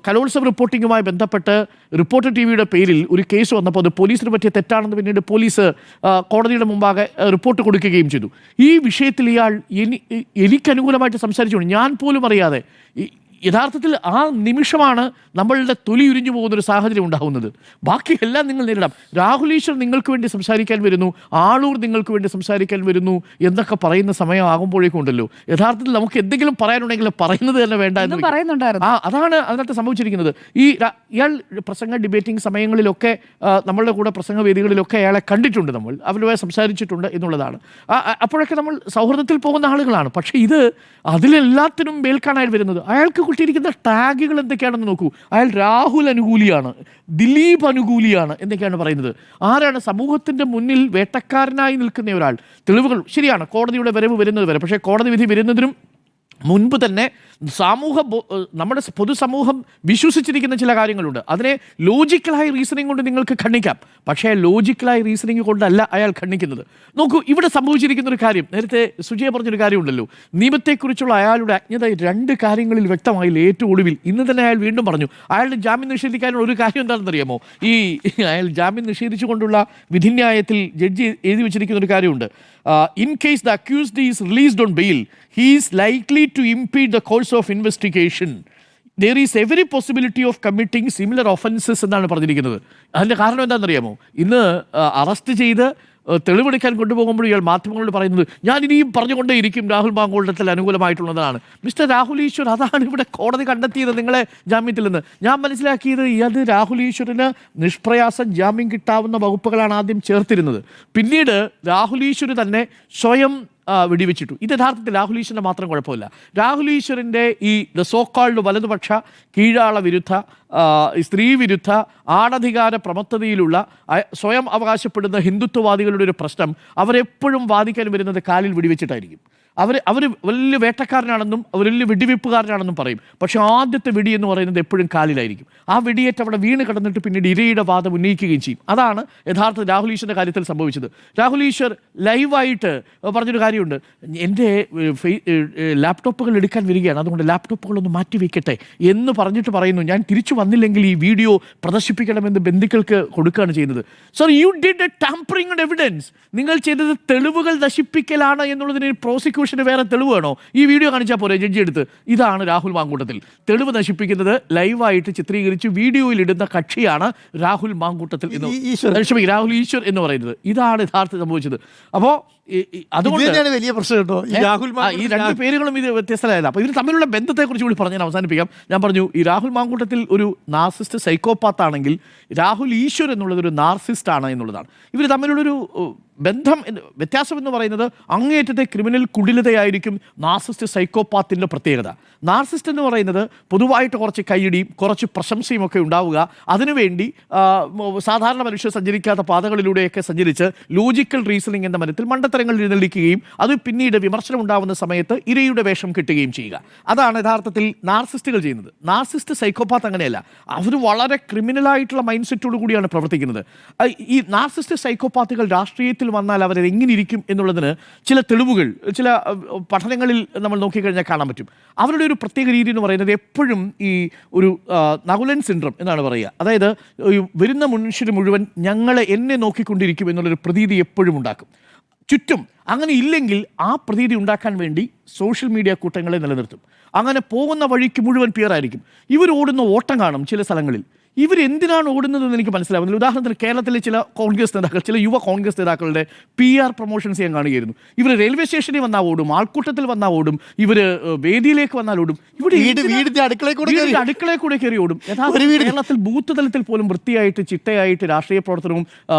കലോത്സവ റിപ്പോർട്ടിങ്ങുമായി ബന്ധപ്പെട്ട് റിപ്പോർട്ടർ ടിവിയുടെ പേരിൽ ഒരു കേസ് വന്നപ്പോൾ അത് പോലീസിന് പറ്റിയ തെറ്റാണെന്ന് പിന്നീട് പോലീസ് കോടതിയുടെ മുമ്പാകെ റിപ്പോർട്ട് കൊടുക്കുകയും ചെയ്തു. ഈ വിഷയത്തിൽ ഇയാൾ എനിക്കനുകൂലമായിട്ട് സംസാരിച്ചുകൊണ്ട് ഞാൻ പോലും അറിയാതെ യഥാർത്ഥത്തിൽ ആ നിമിഷമാണ് നമ്മളുടെ തൊലി ഉരിഞ്ഞു പോകുന്നൊരു സാഹചര്യം ഉണ്ടാകുന്നത്. ബാക്കിയെല്ലാം നിങ്ങൾ നേരിടാം. രാഹുൽ ഈശ്വർ നിങ്ങൾക്ക് വേണ്ടി സംസാരിക്കാൻ വരുന്നു, ആളൂർ നിങ്ങൾക്ക് വേണ്ടി സംസാരിക്കാൻ വരുന്നു എന്നൊക്കെ പറയുന്ന സമയമാകുമ്പോഴേക്കും ഉണ്ടല്ലോ യഥാർത്ഥത്തിൽ നമുക്ക് എന്തെങ്കിലും പറയാനുണ്ടെങ്കിൽ പറയുന്നത് തന്നെ വേണ്ട എന്ന് പറയുന്നുണ്ടായിരുന്നു. അതാണ് അതിനകത്ത് സംഭവിച്ചിരിക്കുന്നത്. ഇയാൾ പ്രസംഗ ഡിബേറ്റിംഗ് സമയങ്ങളിലൊക്കെ നമ്മളുടെ കൂടെ പ്രസംഗ വേദികളിലൊക്കെ അയാളെ കണ്ടിട്ടുണ്ട്, നമ്മൾ അവരുമായി സംസാരിച്ചിട്ടുണ്ട് എന്നുള്ളതാണ്. അപ്പോഴൊക്കെ നമ്മൾ സൗഹൃദത്തിൽ പോകുന്ന ആളുകളാണ്. പക്ഷേ ഇത് അതിലെല്ലാത്തിനും മേൽക്കാണായി വരുന്നത്. അയാൾക്ക് കിട്ടിയിരിക്കുന്ന ടാഗുകൾ എന്തൊക്കെയാണെന്ന് നോക്കൂ. അയാൾ രാഹുൽ അനുകൂലിയാണ്, ദിലീപ് അനുകൂലിയാണ് എന്നൊക്കെയാണ് പറയുന്നത്. ആരാണ് സമൂഹത്തിൻ്റെ മുന്നിൽ വേട്ടക്കാരനായി നിൽക്കുന്ന ഒരാൾ? തെളിവുകൾ ശരിയാണ്, കോടതിയുടെ വരവ് വരുന്നത് വരെ. പക്ഷേ കോടതി വിധി വരുന്നതിനും മുൻപ് തന്നെ നമ്മുടെ പൊതുസമൂഹം വിശ്വസിച്ചിരിക്കുന്ന ചില കാര്യങ്ങളുണ്ട്. അതിനെ ലോജിക്കലായ റീസണിങ് കൊണ്ട് നിങ്ങൾക്ക് ഖണ്ഡിക്കാം. പക്ഷേ ലോജിക്കലായ റീസണിങ് കൊണ്ടല്ല അയാൾ ഖണ്ഡിക്കുന്നത്. നോക്കൂ, ഇവിടെ സംഭവിച്ചിരിക്കുന്ന ഒരു കാര്യം, നേരത്തെ സുജയ പറഞ്ഞൊരു കാര്യമുണ്ടല്ലോ, നിയമത്തെക്കുറിച്ചുള്ള അയാളുടെ അജ്ഞത 2 കാര്യങ്ങളിൽ വ്യക്തമായില്ല. ഏറ്റവും ഒടുവിൽ ഇന്ന് തന്നെ അയാൾ വീണ്ടും പറഞ്ഞു അയാളുടെ ജാമ്യം നിഷേധിക്കാനുള്ള ഒരു കാര്യം എന്താണെന്നറിയാമോ? അയാൾ ജാമ്യം നിഷേധിച്ചുകൊണ്ടുള്ള വിധിന്യായത്തിൽ ജഡ്ജി എഴുതി വെച്ചിരിക്കുന്ന ഒരു കാര്യമുണ്ട്. In case the accused is released on bail, he is likely to impede the course of investigation. There is every possibility of committing similar offences എന്നാണ് പറഞ്ഞിരിക്കുന്നത്. അതിൻ്റെ കാരണം എന്താണെന്നറിയാമോ? ഇന്ന് അറസ്റ്റ് ചെയ്ത് തെളിവെടുക്കാൻ കൊണ്ടുപോകുമ്പോൾ ഇയാൾ മാധ്യമങ്ങളോട് പറയുന്നത് ഞാൻ ഇനിയും പറഞ്ഞുകൊണ്ടേയിരിക്കും രാഹുൽ മാങ്കൂട്ടത്തിൽ അനുകൂലമായിട്ടുള്ളതാണ്. മിസ്റ്റർ രാഹുൽ ഈശ്വർ, അതാണ് ഇവിടെ കോടതി കണ്ടെത്തിയത് നിങ്ങളെ ജാമ്യത്തിൽ നിന്ന്. ഞാൻ മനസ്സിലാക്കിയത് അത് രാഹുൽ ഈശ്വറിന് നിഷ്പ്രയാസം ജാമ്യം കിട്ടാവുന്ന വകുപ്പുകളാണ് ആദ്യം ചേർത്തിരുന്നത്. പിന്നീട് രാഹുൽ ഈശ്വർ തന്നെ സ്വയം വെടിവെച്ചിട്ടു. ഇത് യഥാർത്ഥത്തിൽ രാഹുൽ ഈശ്വറിൻ്റെ മാത്രം കുഴപ്പമില്ല. രാഹുൽ ഈശ്വറിൻ്റെ ഈ സോ കോൾഡ് വലതുപക്ഷ കീഴാള വിരുദ്ധ സ്ത്രീ വിരുദ്ധ ആണധികാര പ്രമത്തതയിലുള്ള സ്വയം അവകാശപ്പെടുന്ന ഹിന്ദുത്വവാദികളുടെ ഒരു പ്രശ്നം അവരെപ്പോഴും വാദിക്കാൻ വരുന്നത് കാലിൽ വെടിവെച്ചിട്ടായിരിക്കും. അവർ വലിയ വേട്ടക്കാരനാണെന്നും അവർ വലിയ വെടിവെപ്പുകാരനാണെന്നും പറയും. പക്ഷേ ആദ്യത്തെ വെടി എന്ന് പറയുന്നത് എപ്പോഴും കാലിലായിരിക്കും. ആ വെടിയേറ്റ് അവിടെ വീണ് കിടന്നിട്ട് പിന്നീട് ഇരയുടെ വാദം ഉന്നയിക്കുകയും ചെയ്യും. അതാണ് യഥാർത്ഥ രാഹുൽ ഈശ്വറിൻ്റെ കാര്യത്തിൽ സംഭവിച്ചത്. രാഹുൽ ഈശ്വർ ലൈവായിട്ട് പറഞ്ഞൊരു കാര്യമുണ്ട്, എൻ്റെ ലാപ്ടോപ്പുകൾ എടുക്കാൻ വരികയാണ്, അതുകൊണ്ട് ലാപ്ടോപ്പുകളൊന്ന് മാറ്റിവെക്കട്ടെ എന്ന് പറഞ്ഞിട്ട് പറയുന്നു ഞാൻ തിരിച്ചു വന്നില്ലെങ്കിൽ ഈ വീഡിയോ പ്രദർശിപ്പിക്കണമെന്ന് ബന്ധുക്കൾക്ക് കൊടുക്കുകയാണ് ചെയ്യുന്നത്. Sir, you did A tampering on evidence. നിങ്ങൾ ചെയ്തത് തെളിവുകൾ നശിപ്പിക്കലാണ് എന്നുള്ളതിന് പ്രോസിക്യൂഷൻ വേറെ തെളിവ് വേണോ? ഈ വീഡിയോ കാണിച്ചാൽ പോരെ ജഡ്ജി എടുത്ത്. ഇതാണ് രാഹുൽ മാങ്കൂട്ടത്തിൽ. തെളിവ് നശിപ്പിക്കുന്നത് ലൈവായിട്ട് ചിത്രീകരിച്ച് വീഡിയോയിൽ ഇടുന്ന കക്ഷിയാണ് രാഹുൽ മാങ്കൂട്ടത്തിൽ എന്ന് രാഹുൽ ഈശ്വർ എന്ന് പറയുന്നത്. ഇതാണ് യഥാർത്ഥത്തിൽ സംഭവിച്ചത്. അപ്പോൾ അതുകൊണ്ട് വലിയ പ്രശ്നം കേട്ടോ, ഈ 2 പേരുകളും ഇത് വ്യത്യസ്തരായതാണ്. അപ്പോൾ ഇവർ തമ്മിലുള്ള ബന്ധത്തെക്കുറിച്ച് കൂടി പറഞ്ഞ് ഞാൻ അവസാനിപ്പിക്കാം. ഞാൻ പറഞ്ഞു ഈ രാഹുൽ മാങ്കൂട്ടത്തിൽ ഒരു നാർസിസ്റ്റ് സൈക്കോപാത്ത് ആണെങ്കിൽ രാഹുൽ ഈശ്വർ എന്നുള്ളതൊരു നാർസിസ്റ്റ് ആണ് എന്നുള്ളതാണ്. ഇവർ തമ്മിലുള്ളൊരു ബന്ധം വ്യത്യാസം എന്ന് പറയുന്നത് അങ്ങേയറ്റത്തെ ക്രിമിനൽ കുടിലതയായിരിക്കും നാർസിസ്റ്റ് സൈക്കോപാത്തിൻ്റെ പ്രത്യേകത. നാർസിസ്റ്റ് എന്ന് പറയുന്നത് പൊതുവായിട്ട് കുറച്ച് കൈയിടിയും കുറച്ച് പ്രശംസയും ഒക്കെ ഉണ്ടാവുക, അതിനുവേണ്ടി സാധാരണ മനുഷ്യർ സഞ്ചരിക്കാത്ത പാതകളിലൂടെയൊക്കെ സഞ്ചരിച്ച് ലോജിക്കൽ റീസണിങ് എന്ന മനത്തിൽ മണ്ടത്തരങ്ങൾ എഴുന്നള്ളിക്കുകയും അത് പിന്നീട് വിമർശനം ഉണ്ടാകുന്ന സമയത്ത് ഇരയുടെ വേഷം കിട്ടുകയും ചെയ്യുക. അതാണ് യഥാർത്ഥത്തിൽ നാർസിസ്റ്റുകൾ ചെയ്യുന്നത്. നാർസിസ്റ്റ് സൈക്കോപാത്ത് അങ്ങനെയല്ല, അവർ വളരെ ക്രിമിനലായിട്ടുള്ള മൈൻഡ് സെറ്റോടു കൂടിയാണ് പ്രവർത്തിക്കുന്നത്. ഈ നാർസിസ്റ്റ് സൈക്കോപാത്തുകൾ രാഷ്ട്രീയത്തിൽ വന്നാൽ അവരെങ്ങനെ ഇരിക്കും എന്നുള്ളതിന് ചില തെളിവുകൾ, ചില പഠനങ്ങളിൽ നമ്മൾ നോക്കിക്കഴിഞ്ഞാൽ കാണാൻ പറ്റും. അവരുടെ ഒരു പ്രത്യേക രീതി എന്ന് പറയുന്നത് എപ്പോഴും ഈ ഒരു നകുലൻ സിൻഡ്രം എന്നാണ് പറയുക. അതായത് ഈ വരുന്ന മനുഷ്യർ മുഴുവൻ എന്നെ നോക്കിക്കൊണ്ടിരിക്കും എന്നുള്ളൊരു പ്രതീതി എപ്പോഴും ഉണ്ടാക്കും ചുറ്റും. അങ്ങനെ ഇല്ലെങ്കിൽ ആ പ്രതീതി ഉണ്ടാക്കാൻ വേണ്ടി സോഷ്യൽ മീഡിയ കൂട്ടങ്ങളെ നിലനിർത്തും. അങ്ങനെ പോകുന്ന വഴിക്ക് മുഴുവൻ പിയറായിരിക്കും. ഇവർ ഓടുന്ന ഓട്ടം കാണും ചില സ്ഥലങ്ങളിൽ. ഇവരെന്തിനാണ് ഓടുന്നതെന്ന് എനിക്ക് മനസ്സിലാവുന്നില്ല. ഉദാഹരണത്തിന് കേരളത്തിലെ ചില കോൺഗ്രസ് നേതാക്കൾ, ചില യുവ കോൺഗ്രസ് നേതാക്കളുടെ PR പ്രൊമോഷൻസ് ഞാൻ കാണുകയായിരുന്നു. ഇവർ റെയിൽവേ സ്റ്റേഷനിൽ വന്നാൽ ഓടും, ആൾക്കൂട്ടത്തിൽ വന്നാൽ ഓടും, ഇവർ വേദിയിലേക്ക് വന്നാൽ ഓടും, ഇവിടെ വീടിന്റെ അടുക്കളയിൽ കൂടെ കയറി ഓടും. കേരളത്തിൽ ബൂത്ത് തലത്തിൽ പോലും വൃത്തിയായിട്ട് ചിട്ടയായിട്ട് രാഷ്ട്രീയ പ്രവർത്തനവും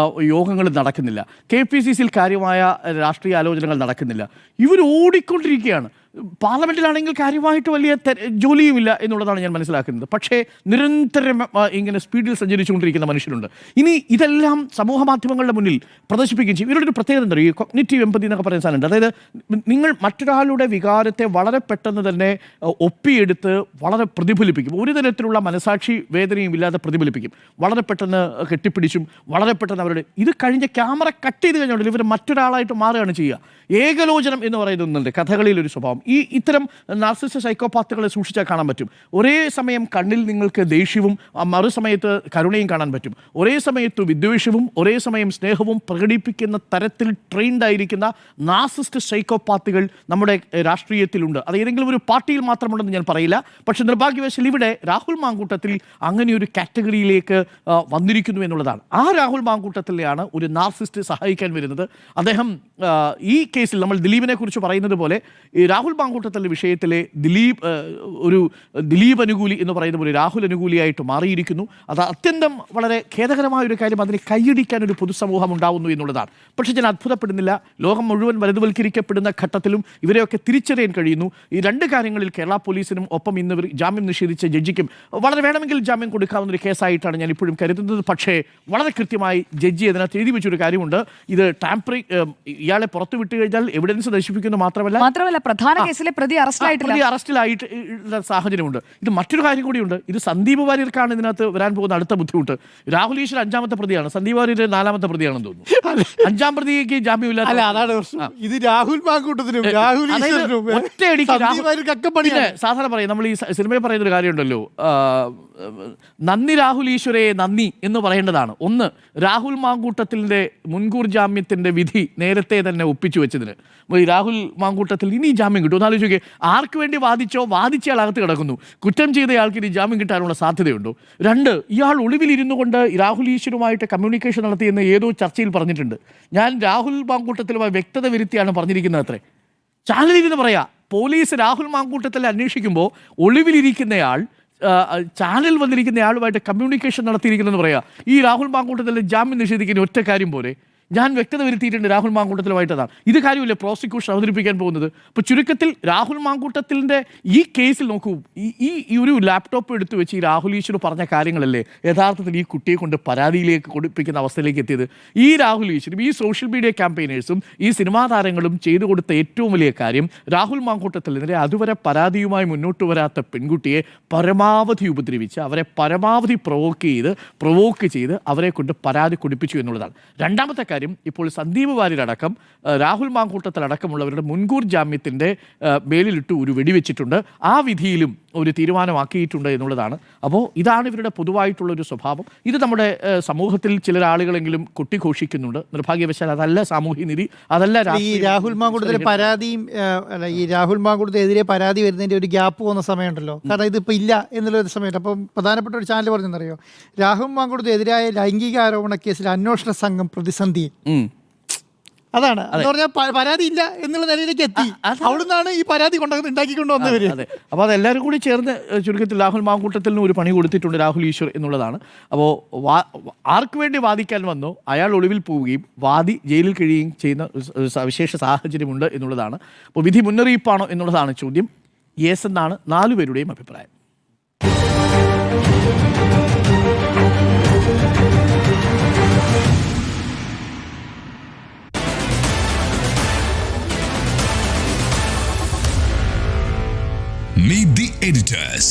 യോഗങ്ങളും നടക്കുന്നില്ല. KPCCയിൽ കാര്യമായ രാഷ്ട്രീയ ആലോചനകൾ നടക്കുന്നില്ല. ഇവർ ഓടിക്കൊണ്ടിരിക്കുകയാണ്. പാർലമെന്റിലാണെങ്കിൽ കാര്യമായിട്ട് വലിയ ജോലിയുമില്ല എന്നുള്ളതാണ് ഞാൻ മനസ്സിലാക്കുന്നത്. പക്ഷേ നിരന്തരം ഇങ്ങനെ സ്പീഡിൽ സഞ്ചരിച്ചുകൊണ്ടിരിക്കുന്ന മനുഷ്യരുണ്ട്. ഇനി ഇതെല്ലാം സമൂഹ മാധ്യമങ്ങളുടെ മുന്നിൽ പ്രദർശിപ്പിക്കുകയും ചെയ്യും. ഇവരുടെ ഒരു പ്രത്യേകത എന്താ പറയുക, കോഗ്നിറ്റീവ് എംപതി എന്നൊക്കെ പറയുന്ന സാധനമുണ്ട്. അതായത് നിങ്ങൾ മറ്റൊരാളുടെ വികാരത്തെ വളരെ പെട്ടെന്ന് തന്നെ ഒപ്പിയെടുത്ത് വളരെ പ്രതിഫലിപ്പിക്കും. ഒരു തരത്തിലുള്ള മനസാക്ഷി വേദനയും ഇല്ലാതെ പ്രതിഫലിപ്പിക്കും. വളരെ പെട്ടെന്ന് കെട്ടിപ്പിടിച്ചും വളരെ പെട്ടെന്ന് അവരുടെ ഇത് കഴിഞ്ഞ ക്യാമറ കട്ട് ചെയ്ത് കഴിഞ്ഞാൽ ഇവർ മറ്റൊരാളായിട്ട് മാറുകയാണ് ചെയ്യുക. ഏകലോചനം എന്ന് പറയുന്നുണ്ട് കഥകളിൽ ഒരു സ്വഭാവം. ഇത്തരം നാർസിസിസ്റ്റ് സൈക്കോപാത്തുകളെ സൂക്ഷിച്ചാൽ കാണാൻ പറ്റും. ഒരേ സമയം കണ്ണിൽ നിങ്ങൾക്ക് ദേഷ്യവും മറുസമയത്ത് കരുണയും കാണാൻ പറ്റും. ഒരേ സമയത്ത് വിദ്വേഷവും ഒരേ സമയം സ്നേഹവും പ്രകടിപ്പിക്കുന്ന തരത്തിൽ ട്രെയിൻഡ് ആയിരിക്കുന്ന നാർസിസിസ്റ്റ് സൈക്കോപാത്തുകൾ നമ്മുടെ രാഷ്ട്രീയത്തിലുണ്ട്. അത് ഏതെങ്കിലും ഒരു പാർട്ടിയിൽ മാത്രമുണ്ടെന്ന് ഞാൻ പറയില്ല. പക്ഷെ നിർഭാഗ്യവശാൽ ഇവിടെ രാഹുൽ മാങ്കൂട്ടത്തിൽ അങ്ങനെ ഒരു കാറ്റഗറിയിലേക്ക് വന്നിരിക്കുന്നു എന്നുള്ളതാണ്. ആ രാഹുൽ മാങ്കൂട്ടത്തിലെയാണ് ഒരു നാർസിസ്റ്റ് സഹായിക്കാൻ വരുന്നത്. അദ്ദേഹം ഈ കേസിൽ നമ്മൾ ദിലീപിനെ കുറിച്ച് പറയുന്നത് പോലെ ഈ രാഹുൽ മാങ്കൂട്ടത്തിൻ്റെ വിഷയത്തിലെ ദിലീപ് അനുകൂലി എന്ന് പറയുന്ന പോലെ രാഹുൽ അനുകൂലിയായിട്ട് മാറിയിരിക്കുന്നു. അത് അത്യന്തം വളരെ ഖേദകരമായ ഒരു കാര്യം. അതിനെ കൈയടിക്കാൻ ഒരു പൊതുസമൂഹം ഉണ്ടാവുന്നു എന്നുള്ളതാണ്. പക്ഷേ ഞാൻ അത്ഭുതപ്പെടുന്നില്ല. ലോകം മുഴുവൻ വലതുവൽക്കരിക്കപ്പെടുന്ന ഘട്ടത്തിലും ഇവരെയൊക്കെ തിരിച്ചറിയാൻ കഴിയുന്നു. ഈ രണ്ട് കാര്യങ്ങളിൽ കേരള പോലീസിനും ഒപ്പം ഇന്ന് ജാമ്യം നിഷേധിച്ച ജഡ്ജിക്കും വളരെ വേണമെങ്കിൽ ജാമ്യം കൊടുക്കാവുന്ന ഒരു കേസായിട്ടാണ് ഞാൻ ഇപ്പോഴും കരുതുന്നത്. പക്ഷേ വളരെ കൃത്യമായി ജഡ്ജി അതിനകത്ത് എഴുതി വെച്ചൊരു കാര്യമുണ്ട്. ഇത് ടാമ്പറിംഗ്, ഇയാളെ പുറത്തു വിട്ടു കഴിഞ്ഞാൽ എവിഡൻസ് നശിപ്പിക്കുന്നു മാത്രമല്ല പ്രധാന കേസിലെ പ്രതി അറസ്റ്റിലായിട്ടുള്ള സാഹചര്യമുണ്ട്. ഇത് മറ്റൊരു കാര്യം കൂടിയുണ്ട്. ഇത് സന്ദീപ് വാര്യർക്കാണ് ഇതിനകത്ത് വരാൻ പോകുന്ന അടുത്ത ബുദ്ധിമുട്ട്. രാഹുൽ ഈശ്വർ 5ാമത്തെ പ്രതിയാണ്, സന്ദീപ് വാര്യർ 4ാമത്തെ പ്രതിയാണെന്ന് തോന്നുന്നു. 5ാം പ്രതിക്ക് ജാമ്യമില്ല. ഇത് രാഹുൽ മാങ്കൂട്ടത്തിനും സാധാരണ പറയും, നമ്മൾ ഈ സിനിമയിൽ പറയുന്നൊരു കാര്യമുണ്ടല്ലോ, നന്ദി രാഹുൽ ഈശ്വരെ നന്ദി എന്ന് പറയേണ്ടതാണ്. ഒന്ന്, രാഹുൽ മാങ്കൂട്ടത്തിൻ്റെ മുൻകൂർ ജാമ്യത്തിൻ്റെ വിധി നേരത്തെ തന്നെ ഒപ്പിച്ചു വെച്ചതിന് രാഹുൽ മാങ്കൂട്ടത്തിൽ ഇനി ജാമ്യം കിട്ടും. എന്നാലും ചോദിക്കുക, ആർക്ക് വേണ്ടി വാദിച്ചയാൾ അകത്ത് കിടക്കുന്നു, കുറ്റം ചെയ്തയാൾക്ക് ഇനി ജാമ്യം കിട്ടാനുള്ള സാധ്യതയുണ്ടോ? 2, ഇയാൾ ഒളിവിലിരുന്നു കൊണ്ട് രാഹുൽ ഈശ്വരുമായിട്ട് കമ്മ്യൂണിക്കേഷൻ നടത്തിയെന്ന് ഏതോ ചർച്ചയിൽ പറഞ്ഞിട്ടുണ്ട്. ഞാൻ രാഹുൽ മാങ്കൂട്ടത്തിലുമായി വ്യക്തത വരുത്തിയാണ് പറഞ്ഞിരിക്കുന്നത് അത്രേ. ചാനലിരുന്ന് പറയാ, പോലീസ് രാഹുൽ മാങ്കൂട്ടത്തിൽ അന്വേഷിക്കുമ്പോൾ ഒളിവിലിരിക്കുന്നയാൾ ചാനൽ വന്നിരിക്കുന്നയാളുമായിട്ട് കമ്മ്യൂണിക്കേഷൻ നടത്തിയിരിക്കുന്നതെന്ന് പറയാം. ഈ രാഹുൽ മാങ്കൂട്ടത്തിൽ ജാമ്യം നിഷേധിക്കുന്ന ഒറ്റ കാര്യം പോലെ ഞാൻ വ്യക്തത വരുത്തിയിട്ടുണ്ട് രാഹുൽ മാങ്കൂട്ടത്തിലുമായിട്ടതാണ്. ഇത് കാര്യമില്ല പ്രോസിക്യൂഷൻ അവതരിപ്പിക്കാൻ പോകുന്നത്. അപ്പോൾ ചുരുക്കത്തിൽ രാഹുൽ മാങ്കൂട്ടത്തിൻ്റെ ഈ കേസിൽ നോക്കൂ, ഈ ഒരു ലാപ്ടോപ്പ് എടുത്തു വെച്ച് ഈ രാഹുൽ ഈശ്വർ പറഞ്ഞ കാര്യങ്ങളല്ലേ യഥാർത്ഥത്തിൽ ഈ കുട്ടിയെ കൊണ്ട് പരാതിയിലേക്ക് കൊടുപ്പിക്കുന്ന അവസ്ഥയിലേക്ക് എത്തിയത്. ഈ രാഹുൽ ഈശ്വരും ഈ സോഷ്യൽ മീഡിയ ക്യാമ്പയിനേഴ്സും ഈ സിനിമാ താരങ്ങളും ചെയ്തു കൊടുത്ത ഏറ്റവും വലിയ കാര്യം രാഹുൽ മാങ്കൂട്ടത്തിനെതിരെ അതുവരെ പരാതിയുമായി മുന്നോട്ട് വരാത്ത പെൺകുട്ടിയെ പരമാവധി ഉപദ്രവിച്ച് അവരെ പരമാവധി പ്രൊവോക്ക് ചെയ്ത് അവരെ കൊണ്ട് പരാതി കൊടുപ്പിച്ചു എന്നുള്ളതാണ്. രണ്ടാമത്തെ കാര്യം, ഇപ്പോൾ സന്ദീപ് വാര്യരടക്കം രാഹുൽ മാങ്കൂട്ടത്തിലടക്കമുള്ളവരുടെ മുൻകൂർ ജാമ്യത്തിൻ്റെ മേലിലിട്ട് ഒരു വെടിവെച്ചിട്ടുണ്ട്. ആ വിധിയിലും ഒരു തീരുമാനമാക്കിയിട്ടുണ്ട് എന്നുള്ളതാണ്. അപ്പോൾ ഇതാണ് ഇവരുടെ പൊതുവായിട്ടുള്ളൊരു സ്വഭാവം. ഇത് നമ്മുടെ സമൂഹത്തിൽ ചില ആളുകളെങ്കിലും കൊട്ടിഘോഷിക്കുന്നുണ്ട്. നിർഭാഗ്യവശാൽ അതല്ല സാമൂഹ്യനീതി, അതല്ല ഈ രാഹുൽ മാങ്കൂട്ടത്തിലെ പരാതിയും ഈ രാഹുൽ മാങ്കൂട്ടത്തിനെതിരെ പരാതി വരുന്നതിൻ്റെ ഒരു ഗ്യാപ്പ് പോകുന്ന സമയമുണ്ടല്ലോ. കാരണം ഇതിപ്പോൾ ഇല്ല എന്നുള്ളൊരു സമയത്ത് അപ്പം പ്രധാനപ്പെട്ട ഒരു ചാനൽ പറഞ്ഞെന്നറിയോ, രാഹുൽ മാങ്കൂട്ടത്തിനെതിരായ ലൈംഗിക ആരോപണ കേസിൽ അന്വേഷണ സംഘം പ്രതിസന്ധി. അതാണ് എന്ന് പറഞ്ഞാൽ പരാതി ഇല്ല എന്നുള്ള നിലയിലേക്ക് എത്തി. അവിടുന്നാണ് ഈ പരാതി ഉണ്ടാക്കിക്കൊണ്ടുവന്നവര്. അതെ, അപ്പോൾ അതെല്ലാവരും കൂടി ചേർന്ന് ചുരുക്കത്തിൽ രാഹുൽ മാങ്കൂട്ടത്തിന് ഒരു പണി കൊടുത്തിട്ടുണ്ട് രാഹുൽ ഈശ്വർ എന്നുള്ളതാണ്. അപ്പോൾ ആർക്ക് വേണ്ടി വാദിക്കാൻ വന്നോ അയാൾ ഒളിവിൽ പോവുകയും വാദി ജയിലിൽ കഴിയുകയും ചെയ്യുന്ന ഒരു സവിശേഷ സാഹചര്യമുണ്ട് എന്നുള്ളതാണ്. അപ്പോൾ വിധി മുന്നറിയിപ്പാണോ എന്നുള്ളതാണ് ചോദ്യം. യെസ് എന്നാണ് 4 പേരുടെയും അഭിപ്രായം. Meet the editors.